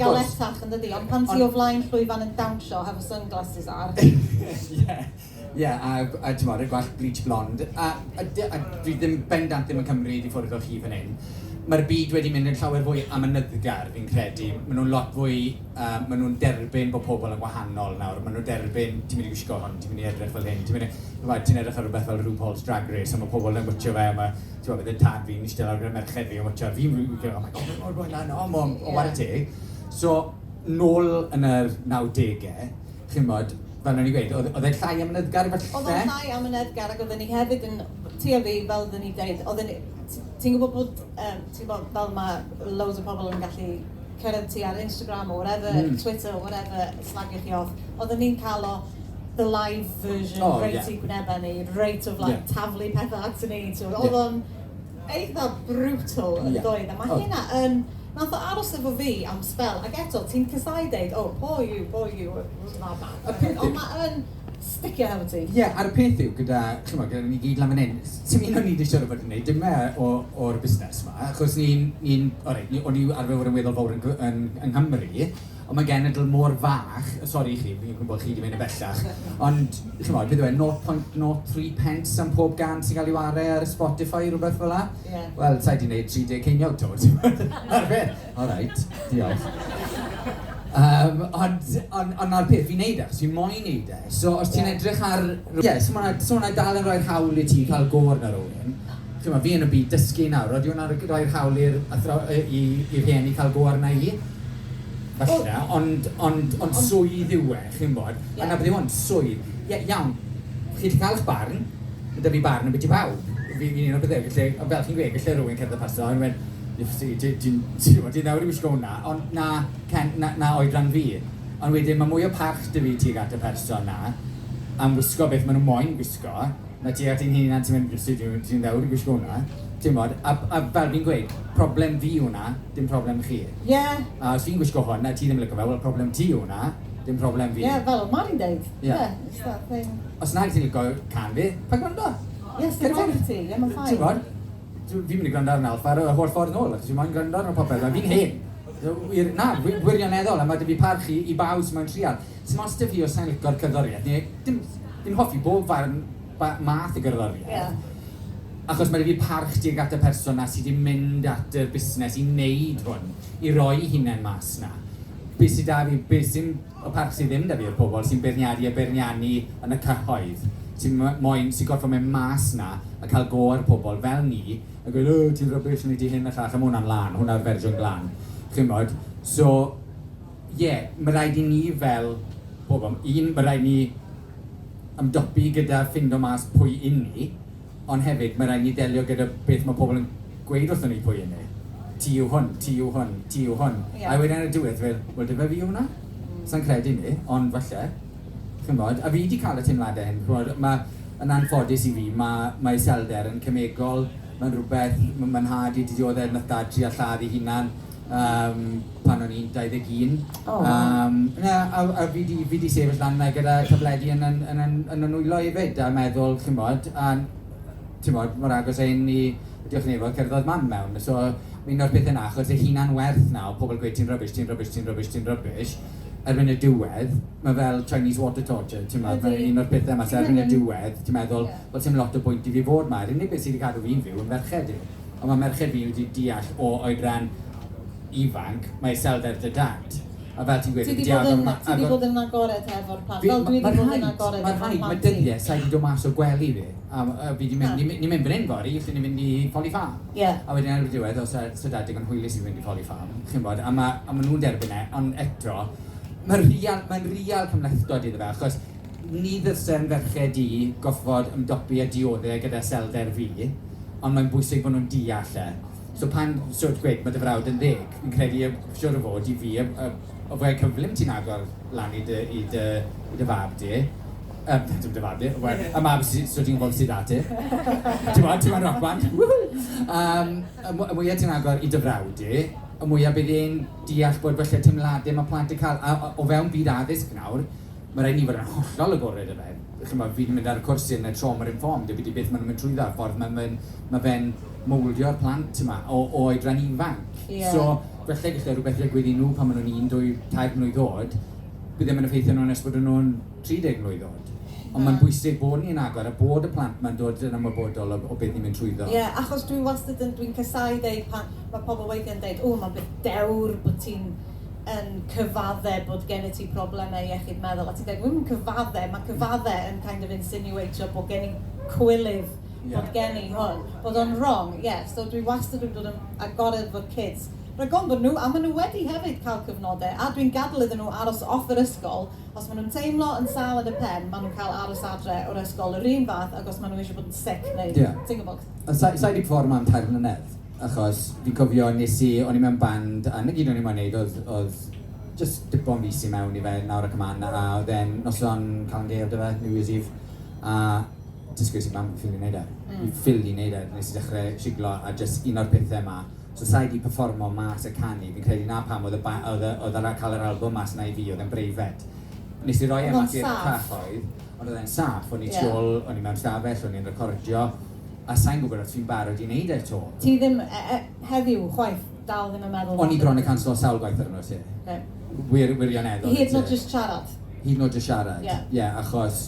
galetach yn dydi, ond pan ti o flaen llwyfan yn dawnsio hefo sunglasses ar. Ie, a ti'n modd, y gwall bleach blond. A dwi ddim bendant ddim yn cymryd i ffwrdd o chi fan hyn. Mae'r byd wedi mynd yn llawer fwy amynyddgar, fi'n credu. Maen nhw'n lot fwy, maen nhw'n derbyn bod pobl yn wahanol nawr. Maen nhw'n derbyn, ti'n mynd i gwisgo hon, ti'n mynd i edrych fel hyn. Ti'n edrych ar rhywbeth fel RuPaul's Drag Race, a mae pobl yn wytio fe, ti'n meddwl, bydd y tad fi'n eistedd ar gyfer merched fi yn wytio. Fi'n mynd, oh my god, o'n war y teg. So, nôl yn yr 90au, chi'n bod, fel nhw'n i gweud, oedd e'n llai amynyddgar falle? Oedd e'n llai amynyddgar ac oedden ni hefyd yn, ti a fi, fel oedden ni dweud, ti'n gwybod bod, fel mae loads o pobl yn gallu cyrraedd ti ar Instagram o whatever, Twitter o whatever, slagio chi off. Oedden ni'n cael o the live version, reit i gwynebau ni, reit o taflu pethau at ni. Oedd o'n eitha brutal yn dweud, a mae hynna yn... Nath o aros efo fi am spel, ac eto, ti'n cysau deud, poor you, wasn't that bad. Ond mae'n sticio hefo ti. Ie, a'r peth yw, gyda ni gyd lan fan hyn, sy'n un o'n i wedi siarad bod yn gwneud, dim o'r busnes yma, achos o'n i arfer fod yn weddol fawr yn Nghymru, ond mae genedl mor fach, sori chi, fi'n gwybod chi wedi mynd y bellach, ond, beth yw e, 0.03 pence am pob gan sy'n cael ei wario ar Spotify, rhywbeth fel la? Wel, sa i wedi gwneud 30 ceiniog to, ar fe. Alright, diolch. Ond na'r peth, fi'n neud e, achos fi'n moyn neud e. So, os ti'n edrych ar... so hwnna dal yn rhoi'r hawl i ti cael gôr na rhywun. Fi yn y byd dysgu nawr, oeddi hwnna'n rhoi'r hawl i'r rhieni cael gôr na i. Falle, ond swydd yw e, chi'n bod. A na beth yw ond, swydd. Iawn, chi wedi cael eich barn, gyda fi barn yn beth i bawb. Fi'n un o bethau, fel chi'n gweud, gallai rhywun cerdded paso, yn mynd, ti'n nawr i wisgo hwnna, ond na oedran fi. Ond wedyn, mae mwy o parch dy fi tuag at y person na, am wisgo beth maen nhw'n moyn wisgo, na tuag at ein hunan ti'n mynd, ti'n nawr i wisgo hwnna. A fel fi'n gweud, problem fi hwnna, dim problem chi. Ie. A os fi'n gwisgo hwn, a ti ddim yn lygo fe, wel, problem ti hwnna, dim problem fi. Ie, fel Mari'n deud. Ie, it's that thing. Os na ti'n lygo can fi, pa gwrando? Yes, dim ond ti, ie, mae'n ffain. Ti'n bod? Fi'n mynd i gwrando ar yn alfar y holl ffordd nôl, achos fi'n mynd i gwrando ar y popeth, a fi'n hen. Na, wirioneddol, a mae dy fi parchu i baws mewn trial. Sy'n os dy fi o sa'n lygo'r cerddoriaeth, neu dim hoffi bob math y gerddoriaeth. Achos mae fi parch tuag at y person na sydd wedi mynd at y busnes i wneud hwn, i roi hunain mas na. Be sydd da fi, sy'n o parch sydd ddim da fi o'r pobl sy'n beirniadu a beirnianu yn y cyhoedd, sy'n gorfod mynd mas na a cael go'r pobl fel ni, a gweud, ti'n rybys ni di hyn a llall, am hwnna'n lan, hwnna'r fersiwn glan. Chi'n bod? So, mae rhaid i ni fel pobl, mae rhaid ni ymdopi gyda ffindo mas pwy inni, ond hefyd, mae rhaid ni delio gyda beth mae pobl yn gweud wrthyn ni pwy yna. Ti yw hwn, ti yw hwn, ti yw hwn. A wedyn ar y diwedd fel, wel, dyfa fi hwnna? Sa'n credu ni, ond falle. Chi'n bod? A fi wedi cael y teimladau hyn. Yn anffodus i fi, mae iselder yn cymegol, mae'n rhywbeth, mae'n had i dioddau nythadri a lladd i hunan pan o'n i'n 21. A fi wedi sefyll lan gyda cyfledu yn y nwylo hefyd, a meddwl, chi'n bod, mor agos ein i diolch nefo cerddodd mam mewn. So, un o'r peth yna, achos y hunan werth na, o pobl gweud ti'n rybys, ti'n rybys, ti'n rybys, ti'n rybys, erbyn y diwedd, mae fel Chinese water torture, ti'n meddwl, un o'r pethau yma, erbyn y diwedd, ti'n meddwl, wel, ti'n lot o bwynt i fi fod ma, yr unig beth sydd wedi cadw fi'n fyw yn merched i. Ond mae merched fi wedi deall o oedran ifanc, mae iselder dy dad. A fel ti'n gweud, ti wedi bod yn agored hefo'r plant, fel dwi wedi bod yn agored hefo'r plant. Mae dyddiau, sa i wedi dod mas o gwely fi. A fi wedi mynd, ni'n mynd fan hyn fori, lle ni'n mynd i Folly Farm. A wedyn ar y diwedd, os so dad digon hwylus i fynd i Folly Farm, chi'n bod, a maen nhw'n derbyn e, ond eto, mae'n real cymlethdod iddo fe, achos ni ddylse'n ferched i goffod ymdopi a dioddau gyda selder fi, ond mae'n bwysig bod nhw'n deall e. So pan, gweud, mae dy frawd yn 10, fi'n credu siwr o fod i fi, o fwy cyflym ti'n agor lan i dy fab di. Dim dy fab di, a mab so ti'n gwybod sydd at ti. Ti'n rock band. Y mwyaf ti'n agor i dy frawd di, y mwyaf bydd e'n deall bod falle teimladau mae plant yn cael, o fewn byd addysg nawr, mae rhaid ni fod yn hollol agored y fe. Fi'n mynd ar y cwrs yn trauma-informed, beth beth maen nhw'n mynd trwy dda'r ffordd, mae fe'n mwldio'r plant yma o oedran ifanc. So, felly gallu rhywbeth digwydd i nhw pan maen nhw'n 1, 2, 3 mlynedd oed, bydd ddim yn effeithio nhw'n nes bod nhw'n 30 mlynedd oed. Ond mae'n bwysig bod ni'n agor a bod y plant mae'n dod yn ymwybodol o beth ni'n mynd trwyddo. Ie, achos dwi'n casau dweud pan mae pobl weithio'n dweud, o, mae'n beth dewr bod ti'n yn cyfaddau bod gen i ti problemau iechyd meddwl. A ti'n dweud, wy'n cyfaddau, mae cyfaddau yn kind of insinuatio bod gen i cwylydd bod gen i hwn. Bod o'n wrong, so dwi wastad yn dod yn agored fod kids. Rhaid bod nhw, a maen nhw wedi hefyd cael cyfnodau, a dwi'n gadael iddyn nhw aros off yr ysgol, os maen nhw'n teimlo yn sal yn y pen, maen nhw'n cael aros adre o'r ysgol yr un fath, ac os maen nhw eisiau bod yn sick neu ti'n gwybod? Sa'i di performo am 3 mlynedd, achos fi'n cofio o'n i mewn band, a na gyd o'n i'n mynd oedd just dipon fus i mewn i fe nawr ac yma, a oedd e'n noson Calan Gaeaf dy fe, New Year's Eve, a disgwys i mam fi ffili wneud e. Fi ffili wneud e, nes i dechrau siglo, a just un o'r pethau yma. So sa'i di performo mas y canu, fi'n credu na pam oedd ar cael yr album mas na i fi, oedd e'n breifed. Nes i roi e mas i'r craffoedd, ond oedd e'n saff, o'n i mewn stafell, o'n i'n recordio, a sa'n gwybod os fi'n barod i wneud e to. Ti ddim heddiw, chwaith, dal ddim yn meddwl? O'n i bron y canslo sawl gwaith ar yno, ti. Wirioneddol. Hyd not just siarad? Hyd not just siarad, ie, achos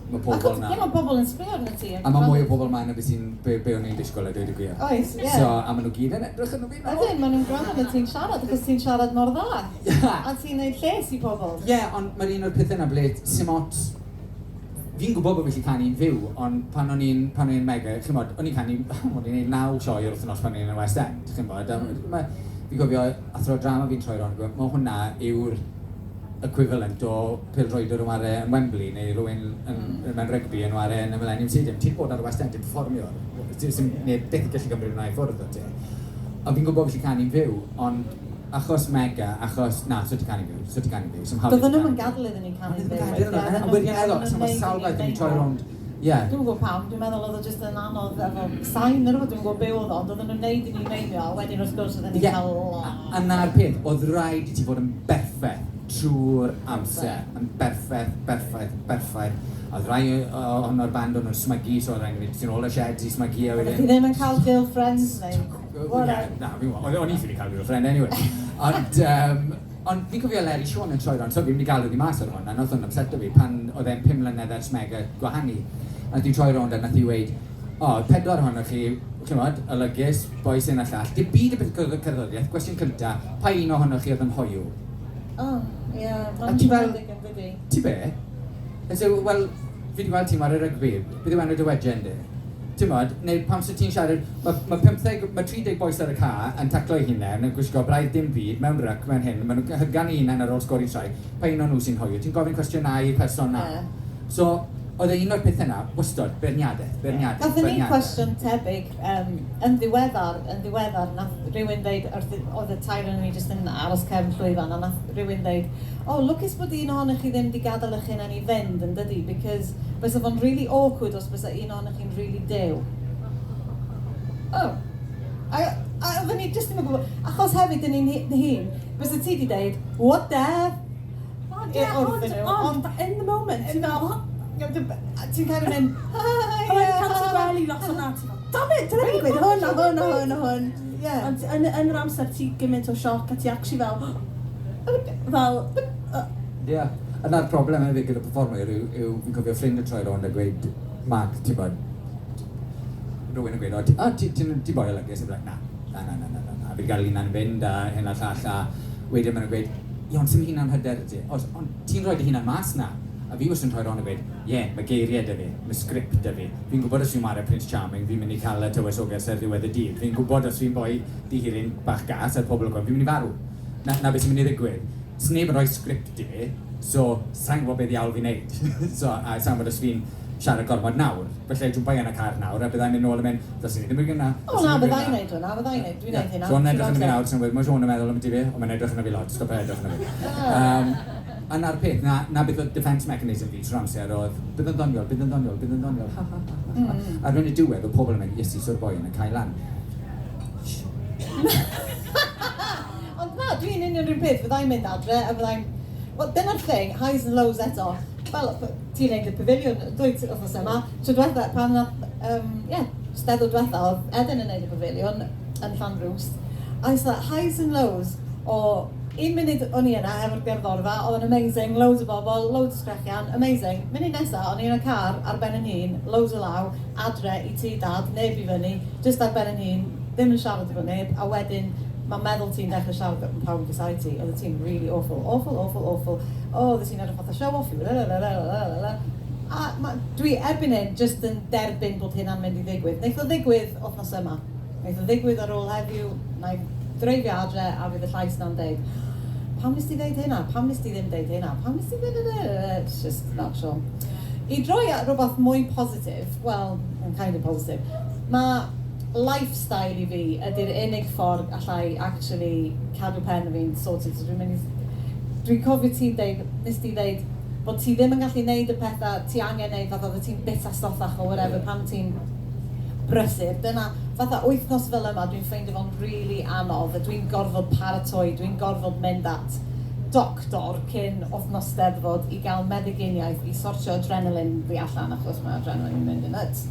mae pobl na. Ie, mae pobl yn sbio arno ti. A mae mwy o pobl ma'n beth be o'n i'n disgwyl a dweud y gwir. Oes, ie. So, a maen nhw gyd yn edrych yn nhw fi. Ydyn, maen nhw'n gwrando na ti'n siarad, achos ti'n siarad mor dda. A ti'n neud lles i pobl. Ie, ond mae'r un o'r pethau yna ble, sy'n mot... Fi'n gwybod bod fi'n canu'n fyw, ond pan o'n i'n mega, chi'n bod, o'n i'n canu, o'n i'n 9 sioe wrth nos pan o'n i'n y West End, chi'n bod. Fi'n gofio, athro drama fi'n troi ron, mae hwnna yw'r equivalent o pêl-droedwr yn ware yn Wembley neu rhywun mewn rygbi yn ware yn y Millennium Stadium. Ti'n bod ar y West End yn perfformio, neu beth i gallu gymryd yna i ffwrdd o ti. A fi'n gwybod felly canu'n fyw, ond achos mega, so ti canu'n fyw. Doedden nhw'n gadael iddyn ni canu'n fyw. A wirioneddol, so mae sawl gwaith yn troi rownd. Dwi'n gwybod pam, dwi'n meddwl oedd o jyst yn anodd efo sain yn rhywbeth, dwi'n gwybod be oedd o, ond oedden nhw'n neud i ni meimio, a wedyn wrth gwrs oedden ni'n cael... A na'r peth, oedd rhaid i ti fod yn berffaith trwy'r amser, yn berffaith. Oedd rai o'r band o'n smygu, so oedd rhaid i ti'n ôl y sheds i smygu a wedyn... Ti ddim yn cael girlfriends neu... Na, o'n i'n ffili cael girlfriend anyway. Ond fi'n cofio Leri Siôn yn troi ron, so fi'n mynd i gael oedd i mas ar hwn, a nath o'n upseto fi pan oedd e'n 5 mlynedd ers mega gwahanu. A dwi'n troi rownd a nath i weid, 4 ohonoch chi, chi'n modd, olygus, boi sy'n a llall, dim byd y beth cerddoriaeth, gwestiwn cynta, pa un ohonoch chi oedd yn hoiw? Mae'n tredig yn fyddi. Ti be? Wel, fi wedi gweld ti'n ar y rygbi, beth yw enw dy wedgen di? Ti'n modd, neu pam sy'n ti'n siarad, mae 30 boes ar y ca yn taclo i hunain, yn gwisgo braidd dim byd, mewn ryc, mewn hyn, maen nhw'n hygan i hunain ar ôl sgori trai, pa un o'n nhw sy'n hoiw, ti'n gofyn cwestiynau i'r person na. So, oedd e un o'r pethau yna, wystod, berniadaeth. Gathon ni cwestiwn tebyg yn ddiweddar, nath rhywun dweud, oedd y tair yn ni jyst yn aros cefn llwyfan, a nath rhywun dweud, lwcus bod un ohonych chi ddim wedi gadael eich hyn i fynd yn dydi, because bysa fo'n really awkward os bysa un ohonych chi'n really dew. A oedden ni jyst ddim yn gwybod, achos hefyd yn un hun, bysa ti wedi dweud, what the? Ond in the moment, ti'n fel, ti'n kind of mynd, cael ti gwely los o'na, ti'n fel, damn it, dyna fi'n gweud hwn. Ond yn yr amser ti gymaint o sioc a ti actually fel... Ie, yna'r problem hefyd gyda perfformio yw fi'n cofio ffrind yn troi rownd a gweud, Marc, ti'n bod, rhywun yn gweud, ti'n boi olygus, a na, fi'n gael un yn fynd a hyn a llall a wedyn maen nhw'n gweud, Ion, sy'n hunan hyder ti, ond ti'n rhoi dy hunan mas na. A fi wastad yn troi rownd a gweud, mae geiriau dy fi, mae sgript dy fi. Fi'n gwybod os fi'n marw Prince Charming, fi'n mynd i cael y tywysoges ar ddiwedd y dydd. Fi'n gwybod os fi'n boi dihiryn bach gas ar pobl o gwaith, fi'n mynd i farw. Na beth sy'n mynd i ddigwydd. Sneb yn rhoi sgript i fi, so sa'n gwybod beth iawn fi'n neud. A sa'n gwybod os fi'n siarad gormod nawr. Felly dwi'n bai yn y car nawr, a byddai'n mynd nôl yn mynd, dos i ddim yn gynna. Na, byddai'n neud hwnna, dwi'n neud hynna. So, o'n edrych yn y fi nawr, sy'n gweud, mae Siôn yn meddwl am ti fi, ond mae'n edrych yn y fi lot, sgopau edrych yn y fi. A na'r peth, na bydd o defence mechanism fi trwy'r amser oedd, bydd yn ddoniol, ha. A rwy'n y diwedd, o pobl yn mynd, Iesu, so'r boi yn y cael lan. Ond na, dwi'n union rhywun peth, fyddai'n mynd adre, a fyddai'n Wel, dyna'r thing, highs and lows eto. Wel, ti'n neud y pafiliwn, dwyt wrthnos yma. Tro diwetha, pan na, steddwr diwetha, oedd Eden yn neud y pafiliwn yn Llanrwst. A it's like highs and lows o 1 munud o'n i yna efo'r gerddorfa, oedd yn amazing, loads o bobl, loads o sgrechian, amazing. Munud nesa, o'n i yn y car ar ben yn hun, loads o law, adre i ti dad, neb i fyny, just ar ben yn hun, ddim yn siarad efo neb, a wedyn mae meddwl ti'n dechrau siarad yn pawb yn gysau ti, oedd ti'n really awful. O, oedd ti'n edrych fath o show off i, a dwi erbyn hyn just yn derbyn bod hynna'n mynd i ddigwydd. Neith o ddigwydd wythnos yma. Neith o ddigwydd ar ôl heddiw, na i dreifio adre a fydd y llais na'n deud. Pam nes ti ddeud hynna? Pam nes ti ddim deud hynna? Pam nes ti ddeud hynna? It's just not sure. I droi at rhywbeth mwy positif, well, kind of positive, mae lifestyle i fi ydy'r unig ffordd allai actually cadw pen fi'n sorted. Dwi'n cofio ti'n deud, nes ti ddeud bod ti ddim yn gallu neud y pethau ti angen neud fath oedd ti'n bita stothach o whatever pan ti'n brysur. Dyna, fatha wythnos fel yma, dwi'n ffeindio fo'n really anodd, a dwi'n gorfod paratoi, dwi'n gorfod mynd at doctor cyn wythnos Steddfod i gael meddyginiaeth i sortio adrenalin fi allan, achos mae adrenalin yn mynd yn nuts.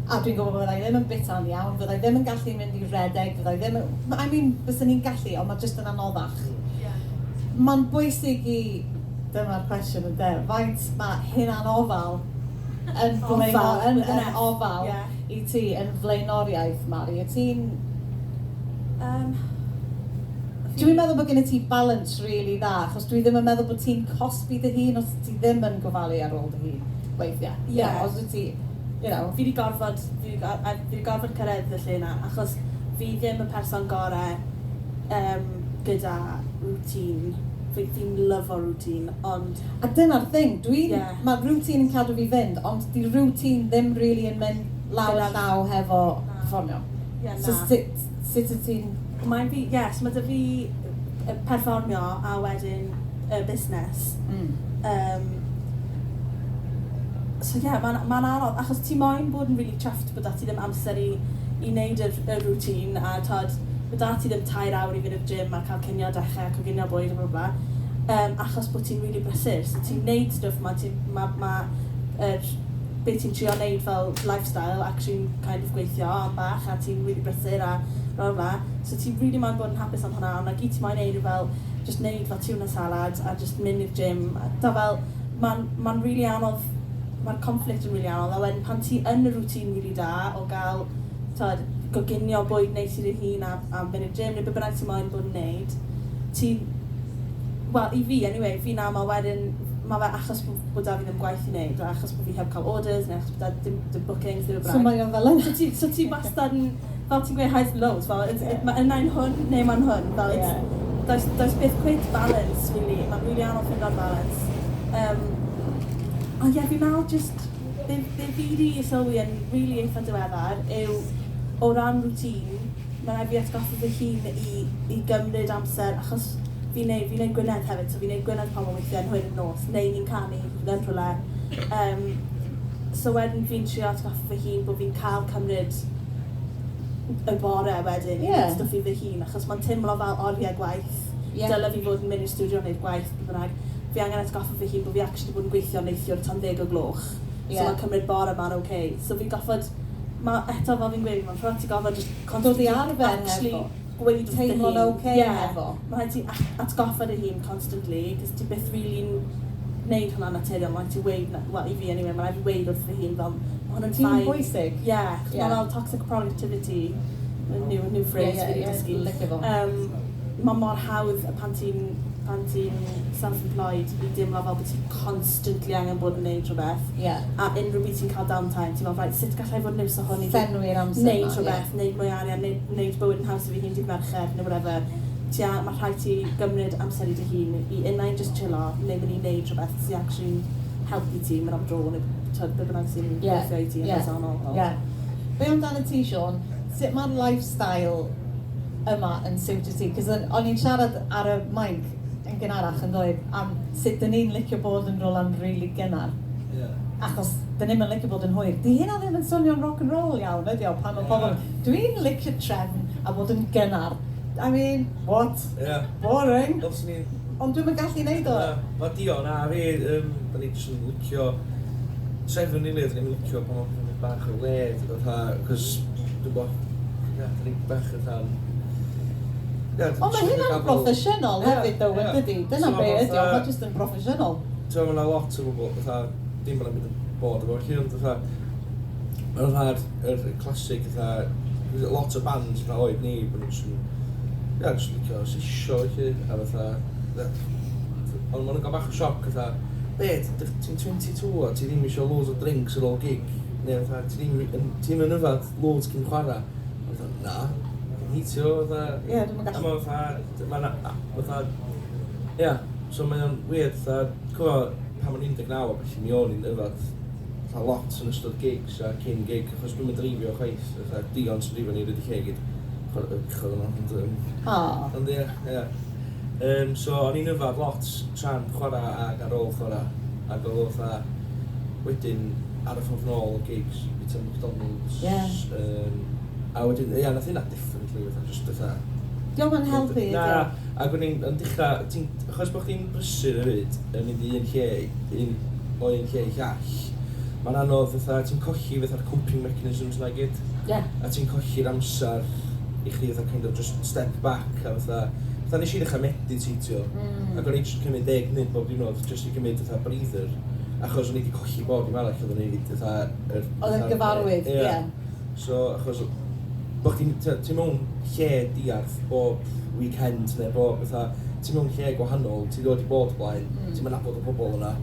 A dwi'n gwybod fyddai ddim yn bita'n iawn, fyddai ddim yn gallu mynd i redeg, fyddai ddim yn... I mean, bysyn ni'n gallu, ond mae jyst yn anoddach. Mae'n bwysig i... Dyma'r cwestiwn yn der, faint mae hynna'n ofal yn ofal i ti yn flaenoriaeth, Mari? Y ti'n... Dwi'n meddwl bod gen i ti balance really dda, achos dwi ddim yn meddwl bod ti'n cosbi dy hun os ti ddim yn gofalu ar ôl dy hun, weithiau. Os wyt ti... Fi wedi gorfod cyrraedd y lle yna, achos fi ddim y person gorau gyda routine. Fi'n lyfo routine, ond... A dyna'r thing, mae routine yn cadw fi fynd, ond di routine ddim really yn mynd law a llaw hefo perfformio. So sut y ti'n... Mae fi, mae dy fi perfformio a wedyn y busnes. So mae'n anodd, achos ti moyn bod yn really chuffed bod ti ddim amser i wneud y routine, a tod, bod ti ddim 2 awr i fynd i'r gym a cael cinio dechrau, coginio bwyd a bla. Achos bod ti'n really brysur, so ti'n neud stwff be ti'n trio neud fel lifestyle actually kind of gweithio am bach, a ti'n really brysur a bla bla. So ti'n really moyn bod yn hapus am hwnna, ond a gyd ti'n moyn neud fel, just neud fel tuna salad a just mynd i'r gym. Da fel, mae'n really anodd, mae'r conflict yn really anodd, a wedyn pan ti yn y routine really da o gael goginio bwyd neis i'r hun a mynd i'r gym, neu be bynnag ti'n moyn bod yn neud, wel, i fi, anyway, fi'n aml wedyn, mae fe achos bod da fi ddim gwaith i wneud, achos bod fi heb cael orders, neu achos bod da dim bookings, ddim y braidd. So mae o'n fel yn? So ti wastad yn, fel ti'n gweud highs and lows, fel, yna'n hwn, neu mae'n hwn, fel, does byth cweit balance, really, mae'n really anodd ffindo'r balance. Ond fi'n meddwl just, be fi wedi sylwi yn really eitha diweddar yw o ran routine, mae'n fi atgoffa fy hun i gymryd amser, achos fi'n neud Gwynedd hefyd, so fi'n neud Gwynedd pobl weithiau yn hwyr yn nos, neu ni'n canu yn rhywle. So wedyn fi'n trio atgoffa fy hun bod fi'n cael cymryd y bore wedyn i wneud stwff i fy hun, achos mae'n teimlo fel oriau gwaith. Dyle fi fod yn mynd i'r studio yn neud gwaith, bynnag. Fi angen atgoffa fy hun bod fi actually bod yn gweithio neithiwr tan 10 o gloch. So mae'n cymryd bore ma'n okay. So fi'n goffod, eto fel fi'n gweud, mae'n rhaid ti goffod dod i arfer hefo. Gweud teimlo'n okay hefo. Mae'n rhaid ti atgoffa dy hun constantly, cos ti byth really wneud hwnna'n naturiol, mae'n ti weid, wel i fi anyway, mae'n rhaid i weid wrth fy hun fel, hwnna'n ffain. Ti'n bwysig? Mae'n fel toxic productivity, new phrase fi wedi dysgu. Mae mor hawdd pan ti'n self-employed i deimlo fel bod ti'n constantly angen bod yn neud rhywbeth. A unrhyw byd ti'n cael downtime, ti'n meddwl, sut gallai fod yn iws o hwn i fenwi'r amser neud rhywbeth, neud mwy arian, neud bywyd yn haws i fi hun dydd Mercher, neu whatever. Mae rhaid ti gymryd amser i dy hun i unna'n just chillo, neu mynd i neud rhywbeth sy'n actually helpu ti, mynd am dro, neu be bynnag sy'n gweithio i ti yn personol. Be amdano ti, Siôn? Sut mae'r lifestyle yma yn siwtio ti? Cos o'n i'n siarad ar y mic yn gynharach yn dweud am sut dyn ni'n licio bod yn rolan really gynnar. Achos dyn ni'n licio bod yn hwyr. Di hynna ddim yn swnio'n rock and roll iawn, ydi o? Pan mae pobl, dwi'n licio trefn a bod yn gynnar. I mean, what? Boring. ond dwi'n gallu neud o. Mae Dion a fi, da ni jyst yn licio trefn i le, da ni'n licio pan mae'n mynd bach o led, cos dwi'n bod, da ni'n bach yn rhan. Ond mae hynna'n proffesiynol hefyd ddo, ydy. Dyna be ydi o, mae jyst yn proffesiynol. Mae yna lot o bobl, dim bod yn mynd yn bod efo chi, ond mae'r classic, lot o bands yna oed ni, bod nhw'n jyst licio sisio chi, a ond ma'n gael bach o sioc, be, ti'n 22 a ti ddim eisiau loads o drinks ar ôl gig, neu ti'n mynd yfad loads cyn chwarae, na, yn hitio, Ie, dwi'n gallu. So mae'n weird, pan mae'n 19 a felly mi o'n i'n yfad lot yn ystod gigs a cyn gig, achos dwi'n mynd dreifio chwaith, Dion sy'n dreifio ni rydych lle gyd, chwarae yma, ond ie. So o'n i'n yfad lot tra'n chwarae ag ar ôl chwarae, ag oedd wedyn ar y ffordd nôl o gigs, bit o McDonald's, a wedyn, nath hynna differently, just Diolch yn helpu, na, ac o'n i'n dechrau, achos bod chdi'n brysur hefyd, yn mynd i un lle i llall, mae'n anodd ti'n colli coping mechanisms na gyd. A ti'n colli'r amser i chi kind of just step back a nes i ddechrau meditatio. Ac o'n i jyst cymryd 10 munud bob diwrnod jyst i gymryd breather. Achos o'n i wedi colli bob dim arall oedd yn ei oedd yn gyfarwydd, ie. So, achos bod ti'n mewn lle diarth bob weekend neu bob ti'n mewn lle gwahanol, ti'n dod i bod blaen, ti'n mynd nabod o bobl yna.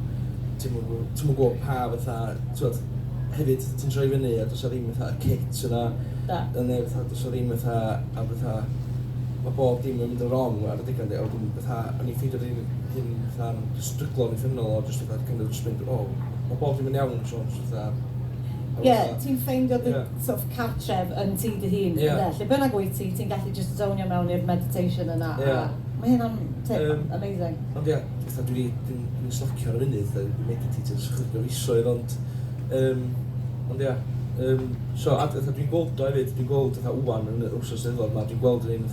Ti'n mwyn gwybod pa hefyd ti'n troi fyny a does ddim kit yna, neu does ddim mae bob dim yn mynd yn wrong ar y digon, o'n i'n ffeindio hyn stryglo'n effernol o just mynd, mae bob dim yn iawn, Ie, ti'n ffeindio cartref yn ti dy hun, lle bynnag wyt ti, ti'n gallu just zonio mewn i'r meditation yna, mae hynna'n tip amazing. Ond dwi'n slacio ar y funud, dwi'n meditatio chydig o fisoedd, ond so dwi'n gweld o hefyd, dwi'n gweld wwan yn yr wsos Eisteddfod yma, dwi'n gweld yn un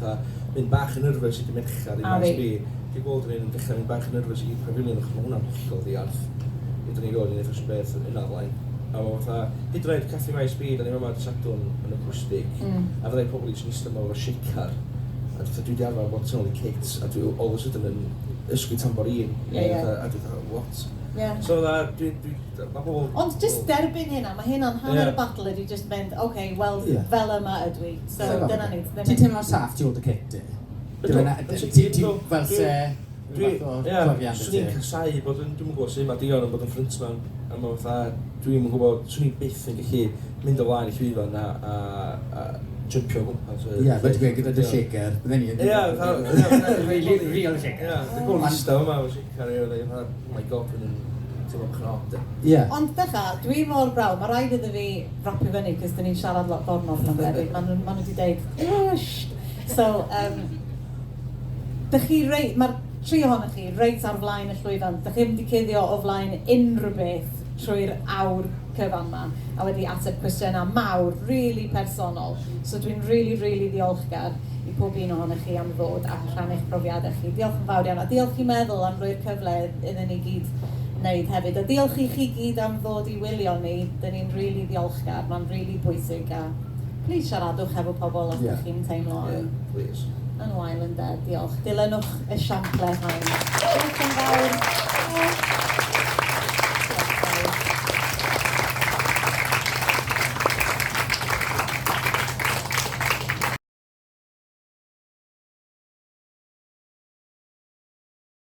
mynd bach yn nyrfys i di merchar i maes bi, dwi'n gweld yn un dechrau mynd bach yn nyrfys i pafilion, achos mae hwnna'n hollol ddiarth, ydyn ni gweld yn eithaf sy'n beth yna flaen. A hyd yn oed caffi maes bi, da ni'n yma di sadwn yn acoustic, a fyddai pobl i sy'n eistedd yma o'r shicar, a dwi wedi arfer bod tynol i kits, a dwi all of a sudden yn ysgwyd tamborin, a dwi what? So mae pobl... Ond just derbyn hynna, mae hynna'n hanner battle ydi just mynd, wel, fel yma ydw i, so dyna ni. Ti'n teimlo'n saff ti oed y kit di? Ti'n fel se... Swn i'n casau bod yn, dwi'n gwybod sut mae Dion yn bod yn frontman, a dwi'n gwybod, swn i'n byth yn gallu mynd o flaen i llwyfan a jumpio o gwmpas. Ie, fe dwi'n gyda dy shaker, bydden ni yn... Real shaker. Ie, dwi'n gwybod lista yma o shaker, oh my god, dwi'n teimlo'n chnod. Ond dechrau, dwi mor braw, mae rhaid iddo fi rapio fyny, cos dyn ni'n siarad lot gormod yn ymwneud, maen nhw wedi dweud, so, dych chi reit, mae'r tri ohonych chi reit ar flaen y llwyfan, dych chi wedi cuddio o flaen unrhyw beth trwy'r awr cyfan yma, a wedi ateb cwestiynau mawr, really personol. So dwi'n really ddiolchgar i pob un ohonych chi am ddod a rhannu'ch profiadau chi. Diolch yn fawr iawn, a diolch i Meddwl am roi'r cyfle iddyn ni gyd wneud hefyd. A diolch i chi gyd am ddod i wylio ni, dyn ni'n really ddiolchgar, mae'n really bwysig. A please siaradwch efo pobl os ydych chi'n teimlo yn wael yn ded. Diolch. Dilynwch y siample hain. Diolch yn fawr.